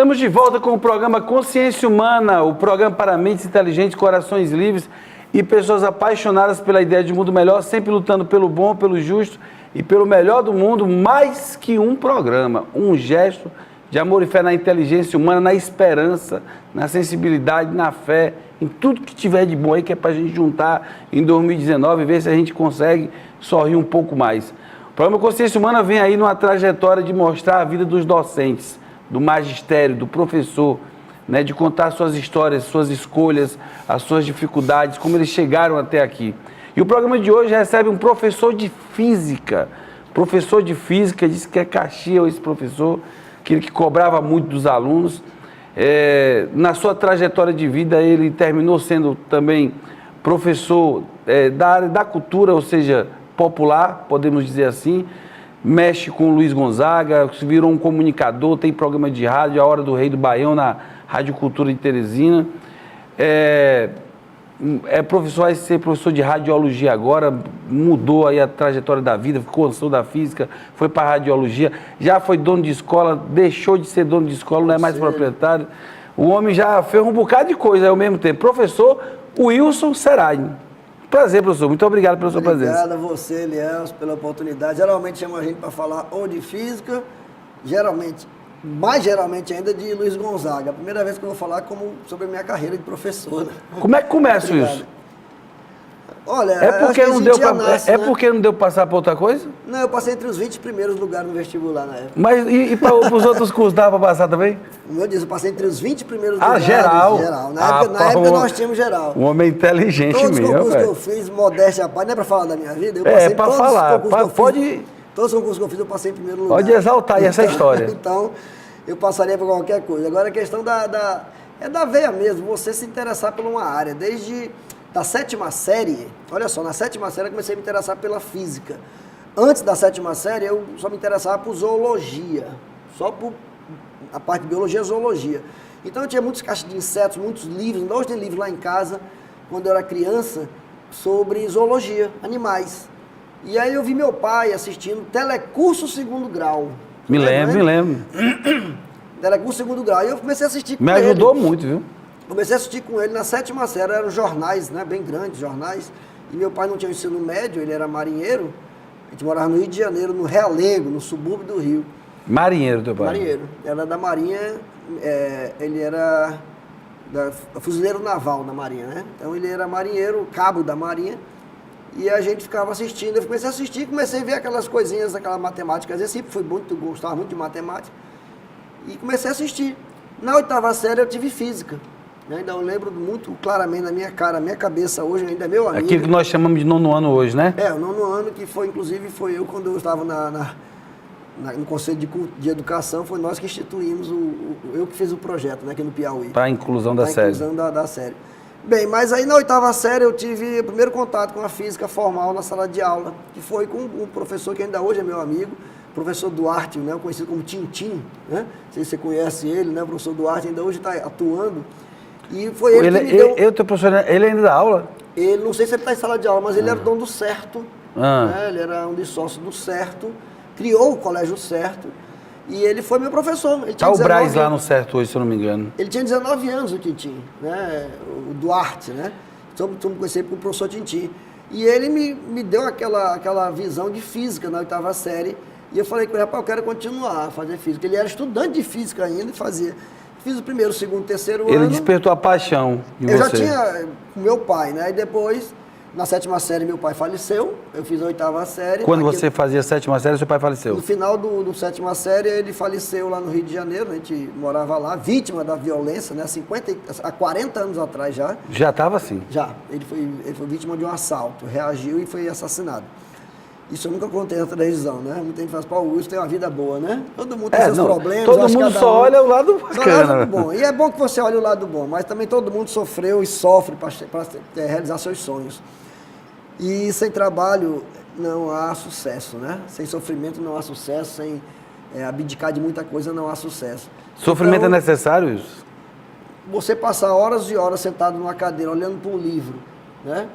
Estamos de volta com o programa Consciência Humana, o programa para mentes inteligentes, corações livres e pessoas apaixonadas pela ideia de um mundo melhor, sempre lutando pelo bom, pelo justo e pelo melhor do mundo. Mais que um programa, um gesto de amor e fé na inteligência humana, na esperança, na sensibilidade, na fé, em tudo que tiver de bom aí, que é para a gente juntar em 2019 e ver se a gente consegue sorrir um pouco mais. O programa Consciência Humana vem aí numa trajetória de mostrar a vida dos docentes, do magistério, do professor, né, de contar suas histórias, suas escolhas, as suas dificuldades, como eles chegaram até aqui. E o programa de hoje recebe um professor de física. Professor de física, disse que é Caxias esse professor, aquele que cobrava muito dos alunos. Na sua trajetória de vida, ele terminou sendo também professor da área da cultura, ou seja, popular, podemos dizer assim. Mexe com o Luiz Gonzaga, virou um comunicador, tem programa de rádio, A Hora do Rei do Baião, na Rádio Cultura de Teresina. Vai ser professor de radiologia agora, mudou aí a trajetória da vida, ficou professor da física, foi para a radiologia, já foi dono de escola, deixou de ser dono de escola, não é mais proprietário. O homem já fez um bocado de coisa ao mesmo tempo. Professor Wilson Serai. Prazer, professor. Muito obrigado pela sua presença. Obrigado a você, Elielso, pela oportunidade. Geralmente chama a gente para falar ou de física, mais geralmente ainda de Luiz Gonzaga. A primeira vez que eu vou falar sobre a minha carreira de professor. Né? Como é que começa isso? Olha, porque não deu para passar para outra coisa? Não, eu passei entre os 20 primeiros lugares no vestibular na época. Mas e para os outros cursos dava para passar também? Como eu disse, eu passei entre os 20 primeiros lugares. Geral? Na época nós tínhamos geral. Um homem inteligente mesmo. Todos os concursos que eu fiz, modéstia à parte, não é para falar da minha vida, eu passei para falar. Todos os concursos que eu fiz, eu passei em primeiro lugar. Pode exaltar aí essa história. Então, eu passaria por qualquer coisa. Agora, a questão é da veia mesmo, você se interessar por uma área. Desde da 7ª série, olha só, na 7ª série eu comecei a me interessar pela física. Antes da 7ª série, eu só me interessava por zoologia. Só por a parte de biologia e zoologia. Então, eu tinha muitos caixas de insetos, muitos livros. Nós temos livros lá em casa, quando eu era criança, sobre zoologia, animais. E aí eu vi meu pai assistindo Telecurso 2º Grau. Me lembro. Telecurso 2º Grau. E eu comecei a assistir com ele. Me ajudou muito, viu? Comecei a assistir com ele na 7ª série, eram jornais, né, bem grandes, jornais. E meu pai não tinha ensino médio, ele era marinheiro. A gente morava no Rio de Janeiro, no Realengo, no subúrbio do Rio. Marinheiro, teu pai? Marinheiro. Era da Marinha, ele era fuzileiro naval da Marinha, né? Então ele era marinheiro, cabo da Marinha. E a gente ficava assistindo. Eu comecei a assistir, comecei a ver aquelas coisinhas, aquela matemática. Eu sempre gostava muito de matemática. E comecei a assistir. Na 8ª série eu tive física. Ainda eu lembro muito claramente na minha cabeça hoje, ainda é meu amigo. Aquilo que nós chamamos de 9º ano hoje, né? O 9º ano, que foi, inclusive, foi eu, quando eu estava no Conselho de Educação, foi nós que instituímos, eu que fiz o projeto, né, aqui no Piauí. Para a inclusão da série. Para a inclusão da série. Bem, mas aí na 8ª série eu tive o primeiro contato com a física formal na sala de aula, que foi com um professor que ainda hoje é meu amigo, professor Duarte, né, conhecido como Tintim, né? Não sei se você conhece ele, né? O professor Duarte ainda hoje está atuando. E foi ele que me deu... teu professor, ele ainda dá aula? Ele, não sei se ele está em sala de aula, mas ele era dono do Certo. Né? Ele era um dos sócios do Certo, criou o Colégio Certo, e ele foi meu professor. Está o Braz lá no Certo hoje, se eu não me engano. Ele tinha 19 anos, o Tintim, né? O Duarte, né? Então, eu conheci com o professor Tintim. E ele me deu aquela visão de física na 8ª série, e eu falei com ele, rapaz, eu quero continuar a fazer física. Ele era estudante de física ainda e fazia... Fiz o 1º, 2º, 3º ano. Ele despertou a paixão em você. Eu já tinha com meu pai, né? E depois, na 7ª série, meu pai faleceu. Eu fiz a 8ª série. Quando você fazia a 7ª série, seu pai faleceu? No final do 7ª série, ele faleceu lá no Rio de Janeiro. A gente morava lá, vítima da violência, né? Há 40 anos atrás já. Já estava assim? Já. Ele foi vítima de um assalto. Reagiu e foi assassinado. Isso eu nunca contei na televisão, né? Muita gente fala, pô, o Wilson tem uma vida boa, né? Todo mundo tem seus problemas. Todo mundo só olha o lado bacana. Bom. E é bom que você olhe o lado bom, mas também todo mundo sofreu e sofre para realizar seus sonhos. E sem trabalho não há sucesso, né? Sem sofrimento não há sucesso, sem abdicar de muita coisa não há sucesso. Sofrimento então, é necessário, Wilson? Você passar horas e horas sentado numa cadeira, olhando para um livro, né?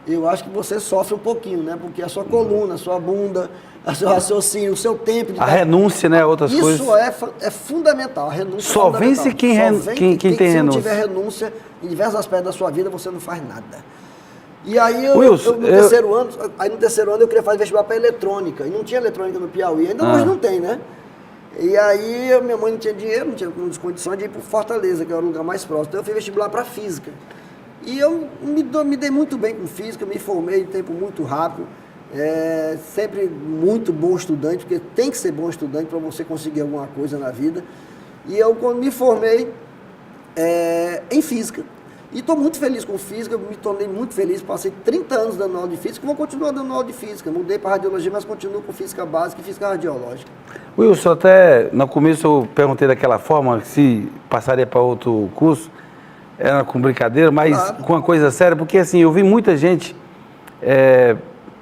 eu acho que você sofre um pouquinho, né? Porque a sua coluna, a sua bunda, o seu raciocínio, o seu tempo... A renúncia, né? Outras coisas. Isso é fundamental. A renúncia só é fundamental. Vence quem tem renúncia. Se não tiver renúncia em diversos aspectos da sua vida, você não faz nada. E aí, Wilson, no terceiro ano, eu queria fazer vestibular para eletrônica. E não tinha eletrônica no Piauí. Ainda hoje não tem, né? E aí, minha mãe não tinha dinheiro, não tinha condições de ir para Fortaleza, que era o lugar mais próximo. Então, eu fiz vestibular para física. E eu me dei muito bem com física, me formei em tempo muito rápido. Sempre muito bom estudante, porque tem que ser bom estudante para você conseguir alguma coisa na vida. E eu, quando me formei em física, e estou muito feliz com física, me tornei muito feliz, passei 30 anos dando aula de física, vou continuar dando aula de física. Mudei para radiologia, mas continuo com física básica e física radiológica. Wilson, até no começo eu perguntei daquela forma, se passaria para outro curso, era com brincadeira, mas claro, com uma coisa séria, porque assim, eu vi muita gente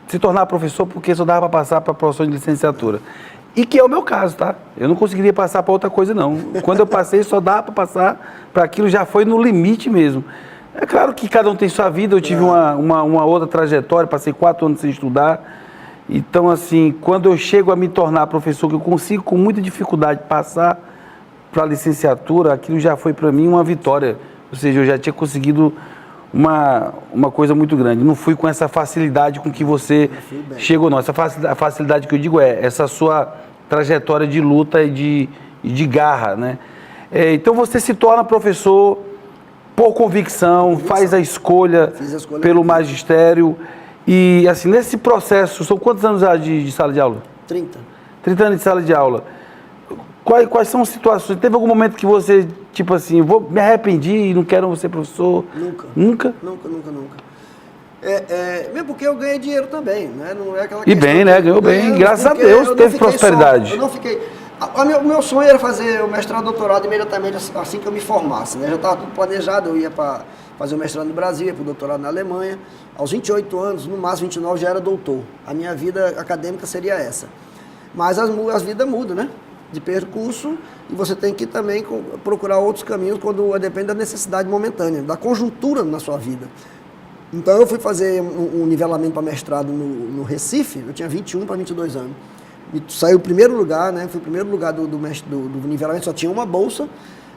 se tornar professor porque só dava para passar para a profissão de licenciatura. E que é o meu caso, tá? Eu não conseguiria passar para outra coisa, não. Quando eu passei, só dava para passar para aquilo, já foi no limite mesmo. É claro que cada um tem sua vida, eu tive uma outra trajetória, passei 4 anos sem estudar. Então, assim, quando eu chego a me tornar professor, que eu consigo com muita dificuldade passar para a licenciatura, aquilo já foi para mim uma vitória. Ou seja, eu já tinha conseguido uma coisa muito grande. Não fui com essa facilidade com que você chegou, não. A facilidade que eu digo essa sua trajetória de luta e de garra, né? Então você se torna professor por convicção, faz a escolha pelo magistério. E assim, nesse processo, são quantos anos de sala de aula? 30. 30 anos de sala de aula. Quais são as situações? Teve algum momento que você, tipo assim, me arrependi e não quero ser professor? Nunca. Nunca? Nunca. Mesmo porque eu ganhei dinheiro também, né? Não é aquela e bem, né? Ganhou bem. Graças a Deus teve prosperidade. Eu não fiquei... O meu sonho era fazer o mestrado e doutorado imediatamente assim que eu me formasse, né? Já estava tudo planejado, eu ia para fazer o mestrado no Brasil, ia para o doutorado na Alemanha. Aos 28 anos, no máximo 29, já era doutor. A minha vida acadêmica seria essa. Mas as vidas mudam, né? De percurso, e você tem que também procurar outros caminhos quando depende da necessidade momentânea, da conjuntura na sua vida. Então eu fui fazer um nivelamento para mestrado no Recife, eu tinha 21 para 22 anos. Saiu o primeiro lugar, né? Fui o primeiro lugar do nivelamento, só tinha uma bolsa,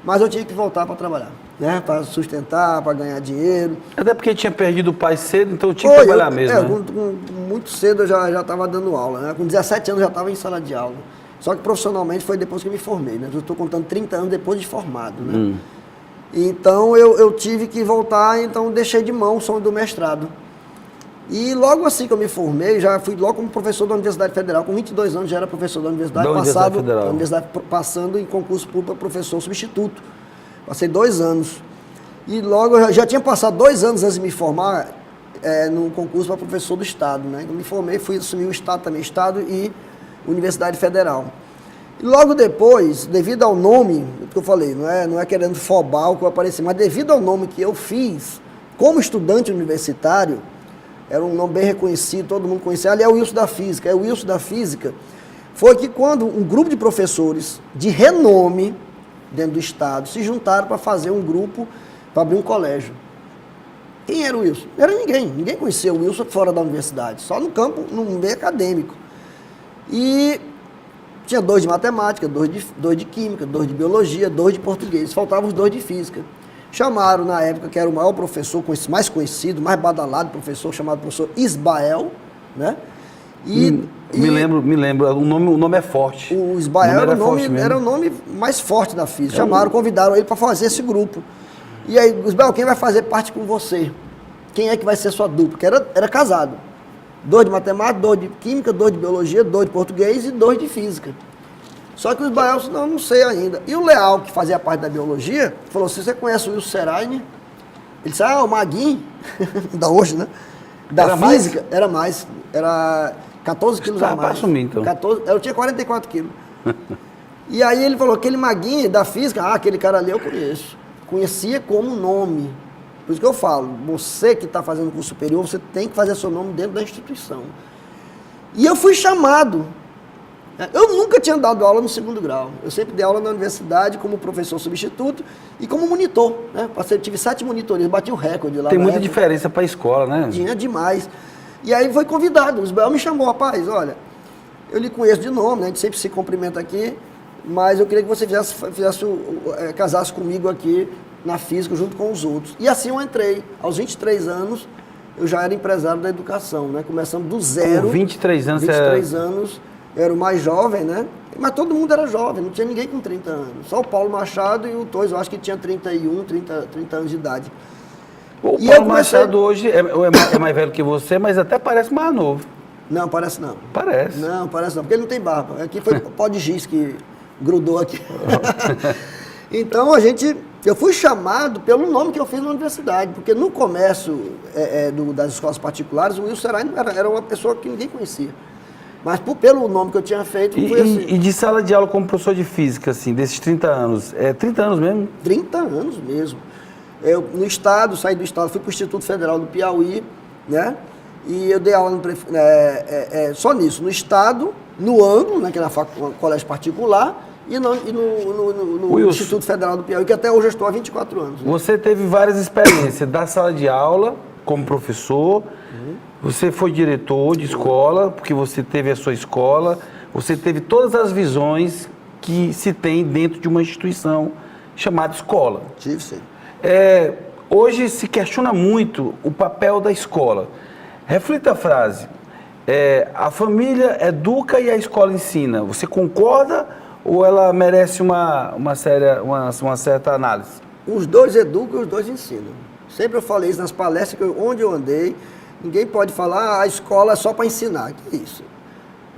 mas eu tinha que voltar para trabalhar, né? Para sustentar, para ganhar dinheiro. Até porque tinha perdido o pai cedo, então eu tinha que trabalhar mesmo. Né? Muito cedo eu já estava dando aula, né? Com 17 anos eu já estava em sala de aula. Só que profissionalmente foi depois que eu me formei, né? Eu estou contando 30 anos depois de formado, né? Então eu tive que voltar, então deixei de mão o sonho do mestrado. E logo assim que eu me formei, já fui logo como professor da Universidade Federal, com 22 anos já era professor da Universidade, passando em concurso público para professor substituto. Passei 2 anos. E logo eu já tinha passado 2 anos antes de me formar no concurso para professor do Estado, né? Eu me formei, fui assumir o Estado também, Estado e Universidade Federal. E logo depois, devido ao nome, que eu falei, não é querendo fobar o que eu apareci, mas devido ao nome que eu fiz, como estudante universitário, era um nome bem reconhecido, todo mundo conhecia, ali é o Wilson da Física. O Wilson da Física foi que quando um grupo de professores de renome dentro do Estado se juntaram para fazer um grupo, para abrir um colégio. Quem era o Wilson? Não era ninguém conhecia o Wilson fora da universidade, só no campo, no meio acadêmico. E tinha 2 de matemática, 2 de química, 2 de biologia, 2 de português. Faltavam os 2 de física. Chamaram, na época, que era o maior professor, mais conhecido, mais badalado professor, chamado professor Isbael, né? Me lembro. O nome é forte. O Isbael era o nome mais forte da física. Chamaram, convidaram ele para fazer esse grupo. E aí, Isbael, quem vai fazer parte com você? Quem é que vai ser sua dupla? Porque era casado. 2 de matemática, 2 de química, 2 de biologia, 2 de português e 2 de física. Só que o Isbael disse, não sei ainda. E o Leal, que fazia parte da biologia, falou, se você conhece o Wilson Seraine? Ele disse, o Maguinho, da hoje, né? Da era física, mais? era 14 quilos a mais. Para assumir, então. Eu tinha 44 quilos. E aí ele falou, aquele Maguinho da física, aquele cara ali eu conheço. Conhecia como nome. Por isso que eu falo, você que está fazendo curso superior, você tem que fazer seu nome dentro da instituição. E eu fui chamado Eu nunca tinha dado aula no segundo grau. Eu sempre dei aula na universidade como professor substituto e como monitor. Né? Eu tive 7 monitorias, bati o recorde lá. Tem muita diferença para a escola, né? Tinha demais. E aí foi convidado. O Ismael me chamou, rapaz, olha, eu lhe conheço de nome, né? A gente sempre se cumprimenta aqui, mas eu queria que você casasse comigo aqui na física junto com os outros. E assim eu entrei. Aos 23 anos, eu já era empresário da educação, né? Começando do zero. Com 23 anos, 23 anos. Eu era o mais jovem, né? Mas todo mundo era jovem, não tinha ninguém com 30 anos. Só o Paulo Machado e o Tois, eu acho que tinha 31, 30 anos de idade. O Paulo Machado hoje é mais velho que você, mas até parece mais novo. Não, parece não. Parece. Não, parece não, porque ele não tem barba. Aqui foi pó de giz que grudou aqui. Então, eu fui chamado pelo nome que eu fiz na universidade, porque no comércio das escolas particulares, o Wilson Serain era uma pessoa que ninguém conhecia. Mas pelo nome que eu tinha feito, foi assim. E de sala de aula como professor de física, assim, desses 30 anos, 30 anos mesmo? 30 anos mesmo. Eu, no estado, saí do estado, fui para o Instituto Federal do Piauí, né? E eu dei aula só nisso, no estado, no ângulo, né, que era um colégio particular, e no Instituto Federal do Piauí, que até hoje eu estou há 24 anos. Né? Você teve várias experiências da sala de aula, como professor, você foi diretor de escola, porque você teve a sua escola, você teve todas as visões que se tem dentro de uma instituição chamada escola. Tive, sim. Hoje se questiona muito o papel da escola. Reflita a frase, a família educa e a escola ensina. Você concorda ou ela merece uma certa análise? Os dois educam e os dois ensinam. Sempre eu falei isso nas palestras, onde eu andei, ninguém pode falar, a escola é só para ensinar. Que isso?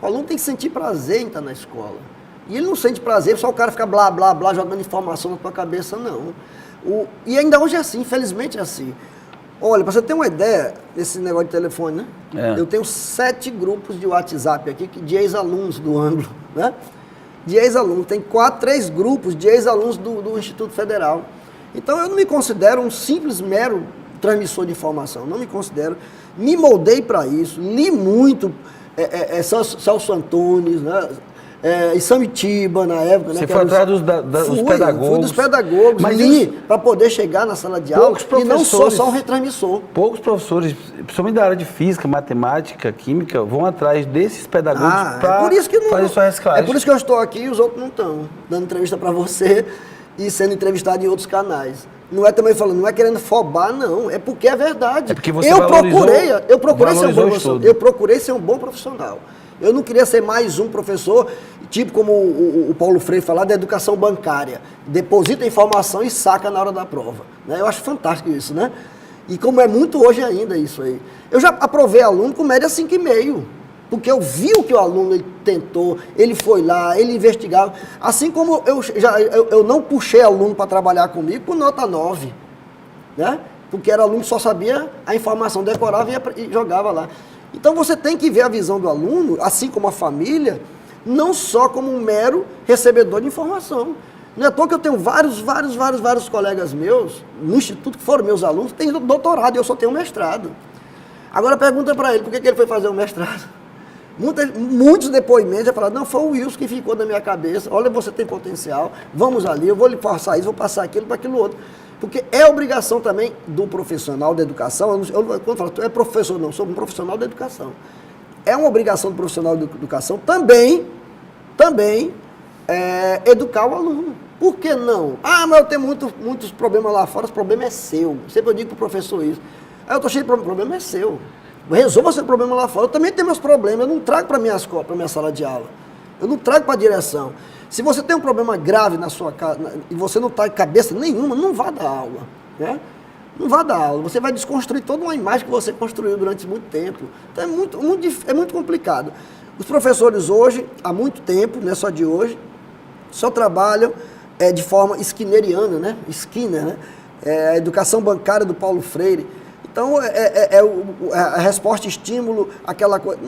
O aluno tem que sentir prazer em estar na escola. E ele não sente prazer, só o cara fica blá, blá, blá, jogando informação na tua cabeça, não. E ainda hoje é assim, infelizmente é assim. Olha, para você ter uma ideia desse negócio de telefone, né? Eu tenho 7 grupos de WhatsApp aqui de ex-alunos do ângulo, né? De ex-alunos. Tem 3 grupos de ex-alunos do Instituto Federal. Então eu não me considero um simples, mero transmissor de informação. Não me considero. Me moldei para isso, li muito Celso Antunes, né? Samitiba na época. Você foi atrás dos pedagogos. Fui dos pedagogos, mas li para poder chegar na sala de aula e não sou só um retransmissor. Poucos professores, principalmente da área de física, matemática, química, vão atrás desses pedagogos para fazer sua reciclagem. É por isso que eu estou aqui e os outros não estão dando entrevista para você e sendo entrevistado em outros canais. Não é também falando, não é querendo fobar, não. É porque é verdade. É porque você eu procurei ser um bom profissional. Eu não queria ser mais um professor, tipo como o Paulo Freire falava, da educação bancária. Deposita a informação e saca na hora da prova. Né? Eu acho fantástico isso, né? E como é muito hoje ainda isso aí. Eu já aprovei aluno com média 5,5. Porque eu vi o que o aluno ele tentou, ele foi lá, ele investigava. Assim como eu não puxei aluno para trabalhar comigo por nota 9. Né? Porque era aluno que só sabia a informação, decorava e jogava lá. Então você tem que ver a visão do aluno, assim como a família, não só como um mero recebedor de informação. Não é à toa que eu tenho vários colegas meus, no instituto, que foram meus alunos, que têm doutorado e eu só tenho mestrado. Agora pergunta para ele, por que ele foi fazer o mestrado? Muitos depoimentos já falaram, não, foi o Wilson que ficou na minha cabeça, olha, você tem potencial, vamos ali, eu vou lhe passar isso, vou passar aquilo para aquilo outro. Porque é obrigação também do profissional da educação, quando eu falo, tu é professor, não, sou um profissional da educação. É uma obrigação do profissional da educação também educar o aluno. Por que não? Ah, mas eu tenho muitos problemas lá fora, o problema é seu. Sempre eu digo para o professor isso. Ah, eu estou cheio de problema, o problema é seu. Resolva seu problema lá fora. Eu também tenho meus problemas, eu não trago para a minha sala de aula. Eu não trago para a direção. Se você tem um problema grave na sua casa e você não está em cabeça nenhuma, não vá dar aula. Né? Não vá dar aula. Você vai desconstruir toda uma imagem que você construiu durante muito tempo. Então é muito complicado. Os professores hoje, há muito tempo, não é só de hoje, só trabalham de forma skinneriana, né? Skinner, né? A educação bancária do Paulo Freire. Então, a resposta estímulo, aquela coisa.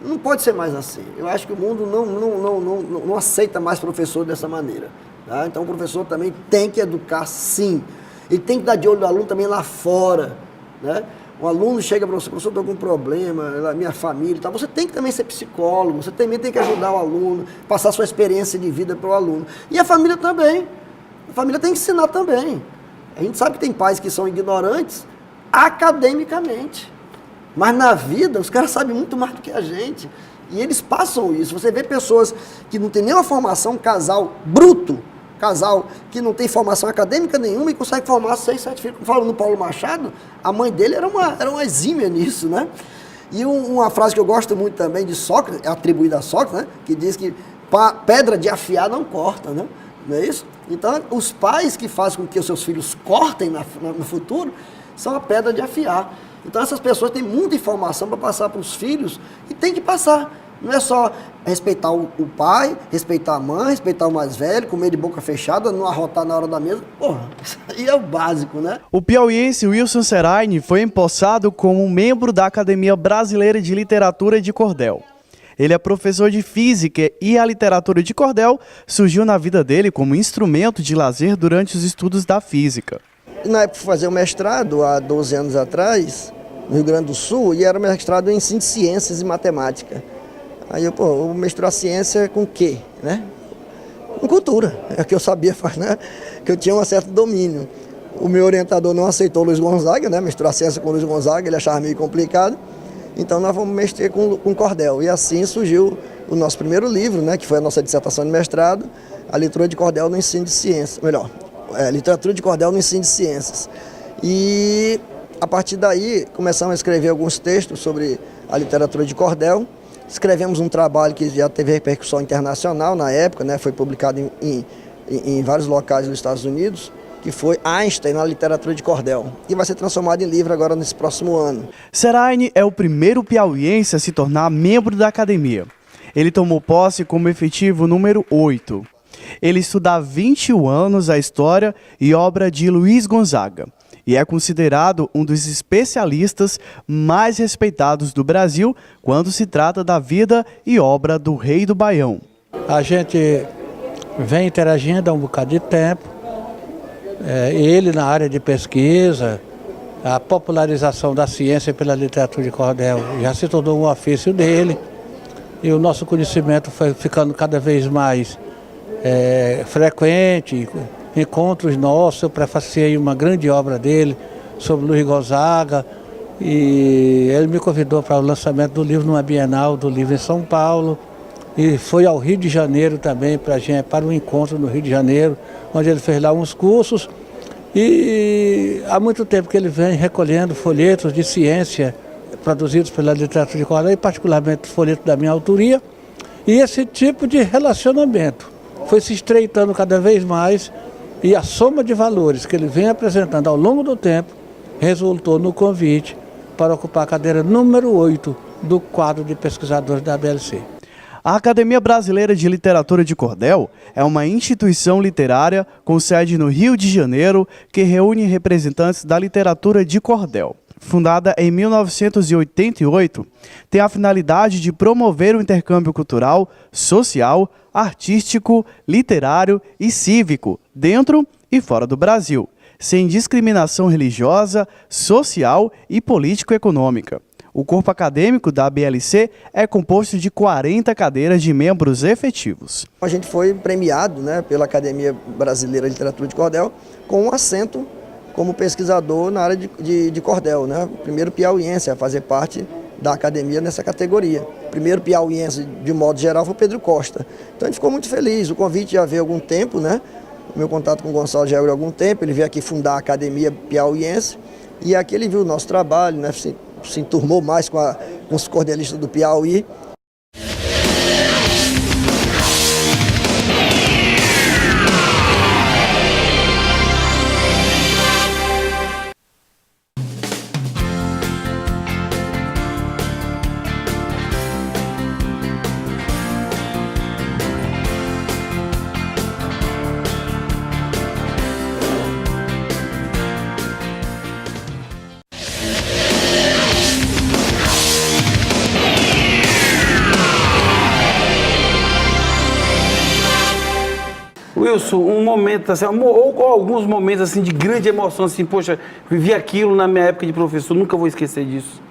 Não pode ser mais assim. Eu acho que o mundo não aceita mais professor dessa maneira. Tá? Então, o professor também tem que educar, sim. Ele tem que dar de olho no aluno também lá fora. Né? Um aluno chega para você, professor, estou com um problema, minha família e tal. Você tem que também ser psicólogo, você também tem que ajudar o aluno, passar sua experiência de vida para o aluno. E a família também. A família tem que ensinar também. A gente sabe que tem pais que são ignorantes academicamente. Mas na vida, os caras sabem muito mais do que a gente. E eles passam isso. Você vê pessoas que não têm nenhuma formação, casal bruto, casal que não tem formação acadêmica nenhuma e consegue formar 6, 7 filhos. Falando no Paulo Machado, a mãe dele era uma exímia nisso, né? E uma frase que eu gosto muito também de Sócrates, atribuída a Sócrates, né? Que diz que pedra de afiar não corta, né? Não é isso? Então, os pais que fazem com que os seus filhos cortem no futuro são a pedra de afiar. Então, essas pessoas têm muita informação para passar para os filhos e tem que passar. Não é só respeitar o pai, respeitar a mãe, respeitar o mais velho, comer de boca fechada, não arrotar na hora da mesa. Porra, isso aí é o básico, né? O piauiense Wilson Seraini foi empossado como membro da Academia Brasileira de Literatura de Cordel. Ele é professor de física e a literatura de cordel surgiu na vida dele como instrumento de lazer durante os estudos da física. Na época, fazer o mestrado, há 12 anos atrás, no Rio Grande do Sul, e era mestrado em ensino de ciências e matemática. Aí eu vou misturar ciência com o quê, né? Com cultura, é o que eu sabia, né? Que eu tinha um certo domínio. O meu orientador não aceitou Luiz Gonzaga, né? Misturar ciência com Luiz Gonzaga, ele achava meio complicado. Então nós vamos mexer com cordel. E assim surgiu o nosso primeiro livro, né? Que foi a nossa dissertação de mestrado, a literatura de cordel no ensino de ciências. Literatura de cordel no ensino de ciências. E a partir daí começamos a escrever alguns textos sobre a literatura de cordel. Escrevemos um trabalho que já teve repercussão internacional na época, né? Foi publicado em vários locais dos Estados Unidos, que foi Einstein na literatura de cordel, e vai ser transformado em livro agora nesse próximo ano. Seraini é o primeiro piauiense a se tornar membro da academia. Ele tomou posse como efetivo número 8. Ele estuda há 21 anos a história e obra de Luiz Gonzaga e é considerado um dos especialistas mais respeitados do Brasil quando se trata da vida e obra do Rei do Baião. A gente vem interagindo há um bocado de tempo, ele na área de pesquisa, a popularização da ciência pela literatura de cordel já se tornou um ofício dele e o nosso conhecimento foi ficando cada vez mais frequente. Encontros nossos, eu prefaciei uma grande obra dele sobre Luiz Gonzaga e ele me convidou para o lançamento do livro numa Bienal do Livro em São Paulo e foi ao Rio de Janeiro também para um encontro no Rio de Janeiro, onde ele fez lá uns cursos e há muito tempo que ele vem recolhendo folhetos de ciência produzidos pela literatura de cordel e particularmente folhetos da minha autoria, e esse tipo de relacionamento foi se estreitando cada vez mais. E a soma de valores que ele vem apresentando ao longo do tempo resultou no convite para ocupar a cadeira número 8 do quadro de pesquisadores da ABLC. A Academia Brasileira de Literatura de Cordel é uma instituição literária com sede no Rio de Janeiro que reúne representantes da literatura de cordel. Fundada em 1988, tem a finalidade de promover o intercâmbio cultural, social, artístico, literário e cívico, dentro e fora do Brasil, sem discriminação religiosa, social e político-econômica. O corpo acadêmico da ABLC é composto de 40 cadeiras de membros efetivos. A gente foi premiado, né, pela Academia Brasileira de Literatura de Cordel com um assento como pesquisador na área de cordel, né? O primeiro piauiense a fazer parte da academia nessa categoria. O primeiro piauiense, de modo geral, foi Pedro Costa. Então a gente ficou muito feliz. O convite já veio há algum tempo, né? O meu contato com o Gonçalo já veio há algum tempo. Ele veio aqui fundar a Academia Piauiense e aqui ele viu o nosso trabalho, né? Se enturmou mais com os cordelistas do Piauí. Wilson, um momento assim, ou alguns momentos assim de grande emoção, assim, poxa, vivi aquilo na minha época de professor, nunca vou esquecer disso.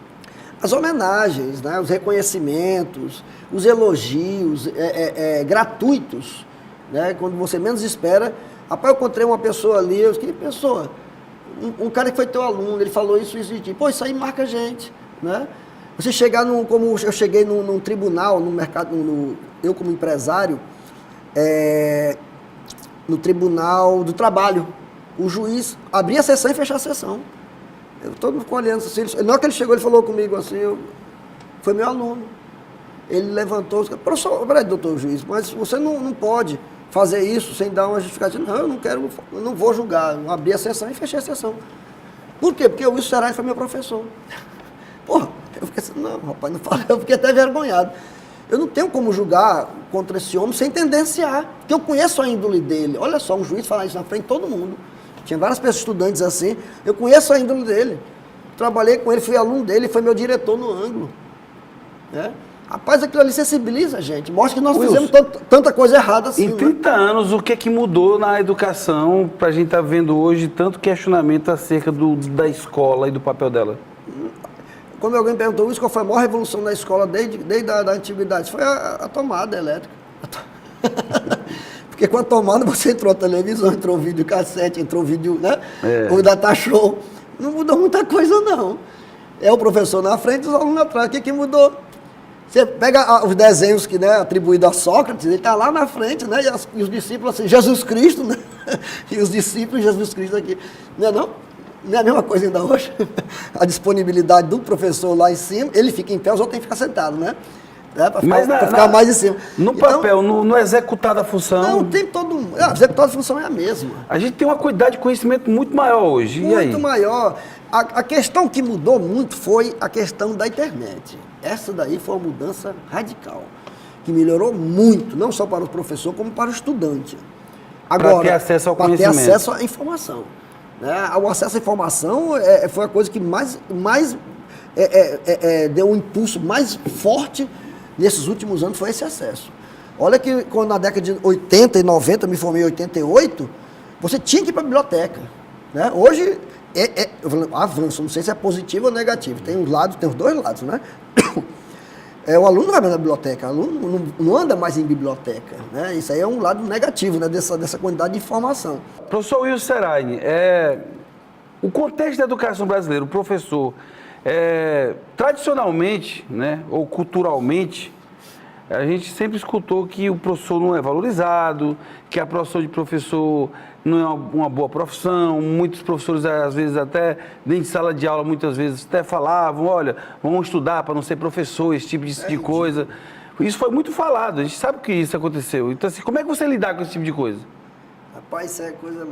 As homenagens, né, os reconhecimentos, os elogios gratuitos, né, quando você menos espera. Rapaz, eu encontrei uma pessoa ali, eu disse, que pessoa? Um cara que foi teu aluno, ele falou isso de ti. Pô, isso aí marca a gente, né? Você chegar como eu cheguei num tribunal, no mercado, eu como empresário, no Tribunal do Trabalho, o juiz abria a sessão e fechava a sessão. Todo mundo ficou olhando assim, na hora que ele chegou, ele falou comigo assim, foi meu aluno. Ele levantou, professor, peraí, doutor juiz, mas você não pode fazer isso sem dar uma justificativa. Não, eu não vou julgar. Eu abri a sessão e fechei a sessão. Por quê? Porque o Wilson Serrani foi meu professor. Porra, eu fiquei assim, não, rapaz, não fala, eu fiquei até envergonhado. Eu não tenho como julgar contra esse homem sem tendenciar, porque eu conheço a índole dele. Olha só, um juiz falar isso na frente de todo mundo. Tinha várias pessoas, estudantes assim, eu conheço a índole dele. Trabalhei com ele, fui aluno dele, foi meu diretor no ângulo. Né? Rapaz, aquilo ali sensibiliza a gente, mostra que nós fizemos tanta coisa errada assim. Em 30 anos, o que é que mudou na educação para a gente estar vendo hoje tanto questionamento acerca da escola e do papel dela? Quando alguém perguntou isso, qual foi a maior revolução da escola desde a antiguidade? Foi a tomada elétrica. Porque com a tomada você entrou a televisão, entrou vídeo cassete, entrou vídeo, né? O data show. Não mudou muita coisa, não. É o professor na frente e os alunos atrás. O que mudou? Você pega os desenhos que, né, atribuídos a Sócrates, ele está lá na frente, né? E os discípulos assim, Jesus Cristo, né? E os discípulos, Jesus Cristo aqui. Não é não? Não é a mesma coisa ainda hoje? A disponibilidade do professor lá em cima, ele fica em pé, os outros têm que ficar sentados, né? Para ficar mais em cima. No então, papel, no executar da função... Não, tem todo mundo. Executar da função é a mesma. A gente tem uma quantidade de conhecimento muito maior hoje. Muito e aí? maior. A questão que mudou muito foi a questão da internet. Essa daí foi uma mudança radical, que melhorou muito, não só para o professor, como para o estudante. Agora, para ter acesso ao conhecimento. Para ter acesso à informação. Né? O acesso à informação foi a coisa que mais deu um impulso mais forte nesses últimos anos, foi esse acesso. Olha que quando na década de 80 e 90, eu me formei em 88, você tinha que ir para a biblioteca. Né? Hoje, eu falo, avanço, não sei se é positivo ou negativo, tem os dois lados, né? O aluno não vai mais na biblioteca, o aluno não anda mais em biblioteca, né? Isso aí é um lado negativo, né? dessa quantidade de informação. Professor Wilson Serrani, o contexto da educação brasileira, o professor, tradicionalmente, né, ou culturalmente, a gente sempre escutou que o professor não é valorizado, que a profissão de professor não é uma boa profissão. Muitos professores, às vezes, até dentro de sala de aula, muitas vezes até falavam, olha, vamos estudar para não ser professor, esse tipo de coisa. Isso foi muito falado, a gente sabe que isso aconteceu. Então, assim, como é que você lidar com esse tipo de coisa? Rapaz, isso é a coisa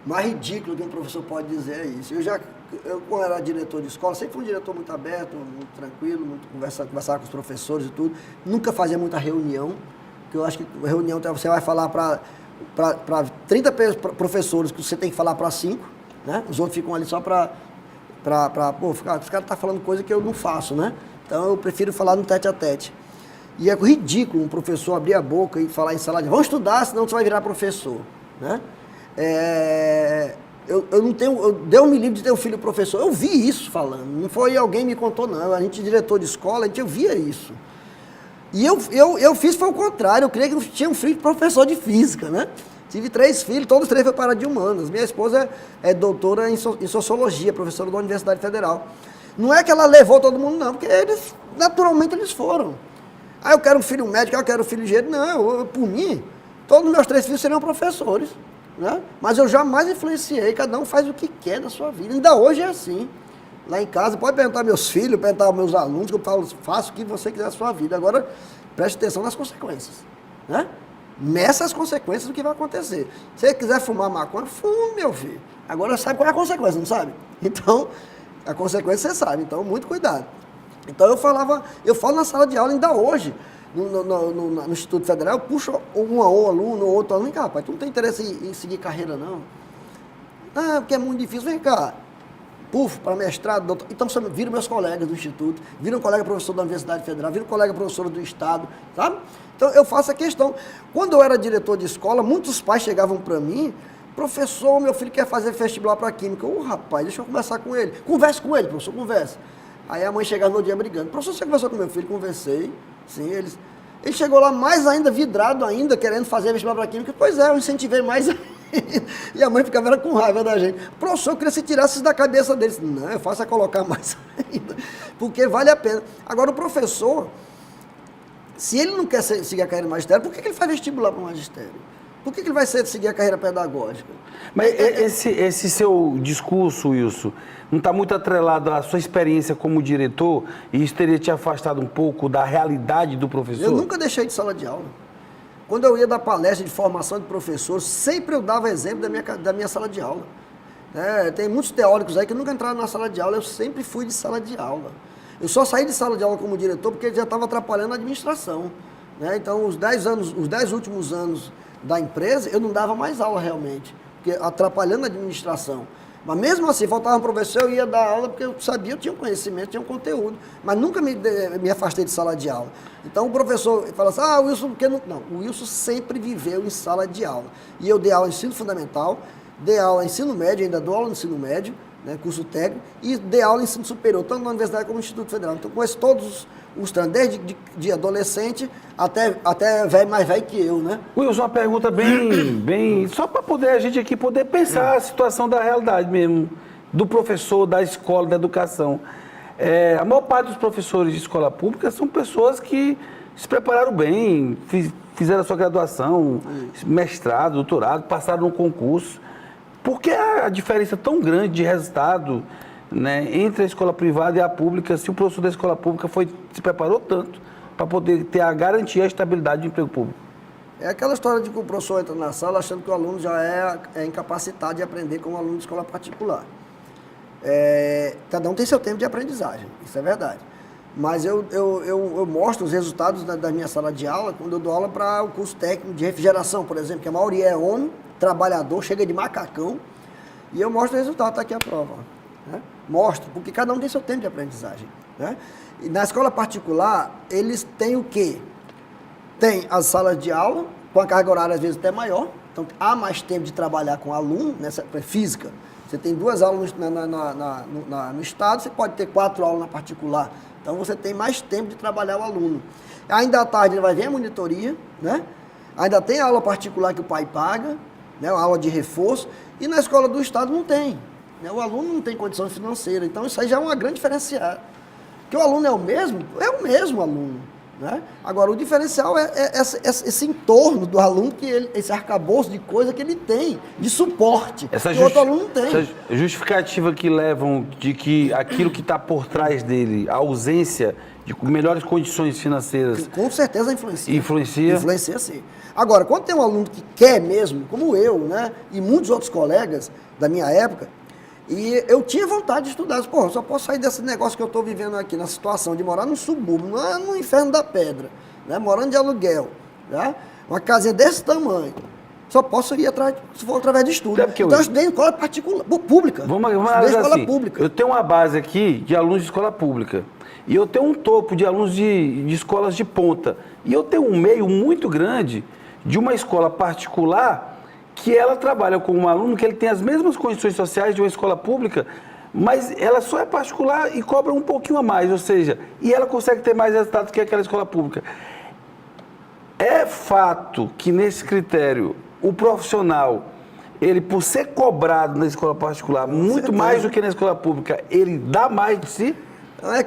mais ridícula que um professor pode dizer, é isso. Eu quando era diretor de escola, sempre fui um diretor muito aberto, muito tranquilo, muito conversar com os professores e tudo. Nunca fazia muita reunião, porque eu acho que reunião você vai falar para 30 professores, que você tem que falar para 5, né? Os outros ficam ali só os caras estão falando coisa que eu não faço, né? Então eu prefiro falar no tete a tete. E é ridículo um professor abrir a boca e falar em sala de aula, vamos estudar, senão você vai virar professor, né? Eu Deus me livre de ter um filho professor. Eu vi isso falando, não foi alguém me contou, não. A gente, diretor de escola, eu via isso. E eu fiz foi o contrário, eu queria que eu tinha um filho professor de física, né? Tive 3 filhos, todos 3 foram para a de humanas. Minha esposa é doutora em sociologia, professora da Universidade Federal. Não é que ela levou todo mundo, não, porque naturalmente eles foram. Eu quero um filho médico, eu quero um filho engenheiro. Não, por mim, todos os meus 3 filhos seriam professores. Né? Mas eu jamais influenciei, cada um faz o que quer da sua vida. Ainda hoje é assim. Lá em casa, pode perguntar meus filhos, perguntar meus alunos, que eu falo, faça o que você quiser da sua vida. Agora, preste atenção nas consequências. Né? Meça as consequências do que vai acontecer. Se você quiser fumar maconha, fume, meu filho. Agora sabe qual é a consequência, não sabe? Então, a consequência você sabe, então muito cuidado. Então eu falo na sala de aula ainda hoje. No Instituto Federal, eu puxo um aluno, outro aluno, vem cá, rapaz, tu não tem interesse em seguir carreira, não? Porque é muito difícil, vem cá. para mestrado, doutor. Então, viram meus colegas do Instituto, viram colega professor da Universidade Federal, viram colega professor do Estado, sabe? Então, eu faço a questão. Quando eu era diretor de escola, muitos pais chegavam para mim, professor, meu filho quer fazer vestibular para Química. Rapaz, deixa eu conversar com ele. Converse com ele, professor, converse. Aí a mãe chegava no dia brigando. Professor, você conversou com meu filho? Conversei. Sim, ele chegou lá mais ainda, vidrado ainda, querendo fazer vestibular para Química. Pois é, eu incentivei mais ainda. E a mãe ficava com raiva da gente. Professor, eu queria que você tirasse isso da cabeça deles. Não, eu faço é colocar mais ainda, porque vale a pena. Agora, o professor, se ele não quer seguir a carreira magistério, por que ele faz vestibular para o magistério? Por que ele vai seguir a carreira pedagógica? Mas esse seu discurso, Wilson, não está muito atrelado à sua experiência como diretor e isso teria te afastado um pouco da realidade do professor? Eu nunca deixei de sala de aula. Quando eu ia dar palestra de formação de professor, sempre eu dava exemplo da minha sala de aula. Tem muitos teóricos aí que nunca entraram na sala de aula, eu sempre fui de sala de aula. Eu só saí de sala de aula como diretor porque já estava atrapalhando a administração. Então, os 10 últimos anos da empresa, eu não dava mais aula realmente, porque atrapalhando a administração. Mas mesmo assim, faltava um professor, eu ia dar aula porque eu sabia, eu tinha conhecimento, tinha conteúdo, mas nunca me afastei de sala de aula. Então o professor fala assim, o Wilson, por que não? Não, o Wilson sempre viveu em sala de aula. E eu dei aula em ensino fundamental, dei aula em ensino médio, ainda dou aula no ensino médio, curso técnico, e dei aula em ensino superior, tanto na universidade como no Instituto Federal. Então conheço todos os trâmites, desde de adolescente até velho, mais velho que eu, né? Wilson, uma pergunta bem só para poder a gente aqui poder pensar a situação da realidade mesmo, do professor, da escola, da educação. A maior parte dos professores de escola pública são pessoas que se prepararam bem, fizeram a sua graduação, mestrado, doutorado, passaram no concurso. Por que a diferença tão grande de resultado, entre a escola privada e a pública, se o professor da escola pública se preparou tanto para poder ter a garantia e a estabilidade de emprego público? É aquela história de que o professor entra na sala achando que o aluno já é incapacitado de aprender como aluno de escola particular. Cada um tem seu tempo de aprendizagem, isso é verdade. Mas eu mostro os resultados da minha sala de aula quando eu dou aula para o curso técnico de refrigeração, por exemplo, que a maioria é homem, trabalhador, chega de macacão, e eu mostro o resultado, está aqui a prova. Mostro, porque cada um tem seu tempo de aprendizagem. E na escola particular, eles têm o quê? Tem as salas de aula, com a carga horária às vezes até maior, então há mais tempo de trabalhar com aluno, nessa física. Você tem 2 aulas no estado, você pode ter 4 aulas na particular. Então você tem mais tempo de trabalhar o aluno. Ainda à tarde ele vai ver a monitoria, ainda tem a aula particular que o pai paga, a aula de reforço, e na escola do estado não tem. O aluno não tem condição financeira, então isso aí já é uma grande diferencial. Que o aluno é o mesmo aluno. Agora, o diferencial é esse entorno do aluno, esse arcabouço de coisa que ele tem, de suporte, que o outro aluno não tem. Essa justificativa que levam de que aquilo que está por trás dele, a ausência de melhores condições financeiras... Com certeza influencia. Influencia? Influencia, sim. Agora, quando tem um aluno que quer mesmo, como eu, e muitos outros colegas da minha época, e eu tinha vontade de estudar. Eu só posso sair desse negócio que eu estou vivendo aqui, na situação de morar no subúrbio, no inferno da pedra, morando de aluguel, uma casinha desse tamanho. Só posso ir atrás, se for através de estudo. Então eu estudei em escola particular, pública. Vamos estudei em escola assim, pública. Eu tenho uma base aqui de alunos de escola pública. E eu tenho um topo de alunos de escolas de ponta. E eu tenho um meio muito grande de uma escola particular que ela trabalha com um aluno que ele tem as mesmas condições sociais de uma escola pública, mas ela só é particular e cobra um pouquinho a mais, ou seja, e ela consegue ter mais resultados que aquela escola pública. É fato que nesse critério, o profissional, ele por ser cobrado na escola particular, muito mais do que na escola pública, ele dá mais de si?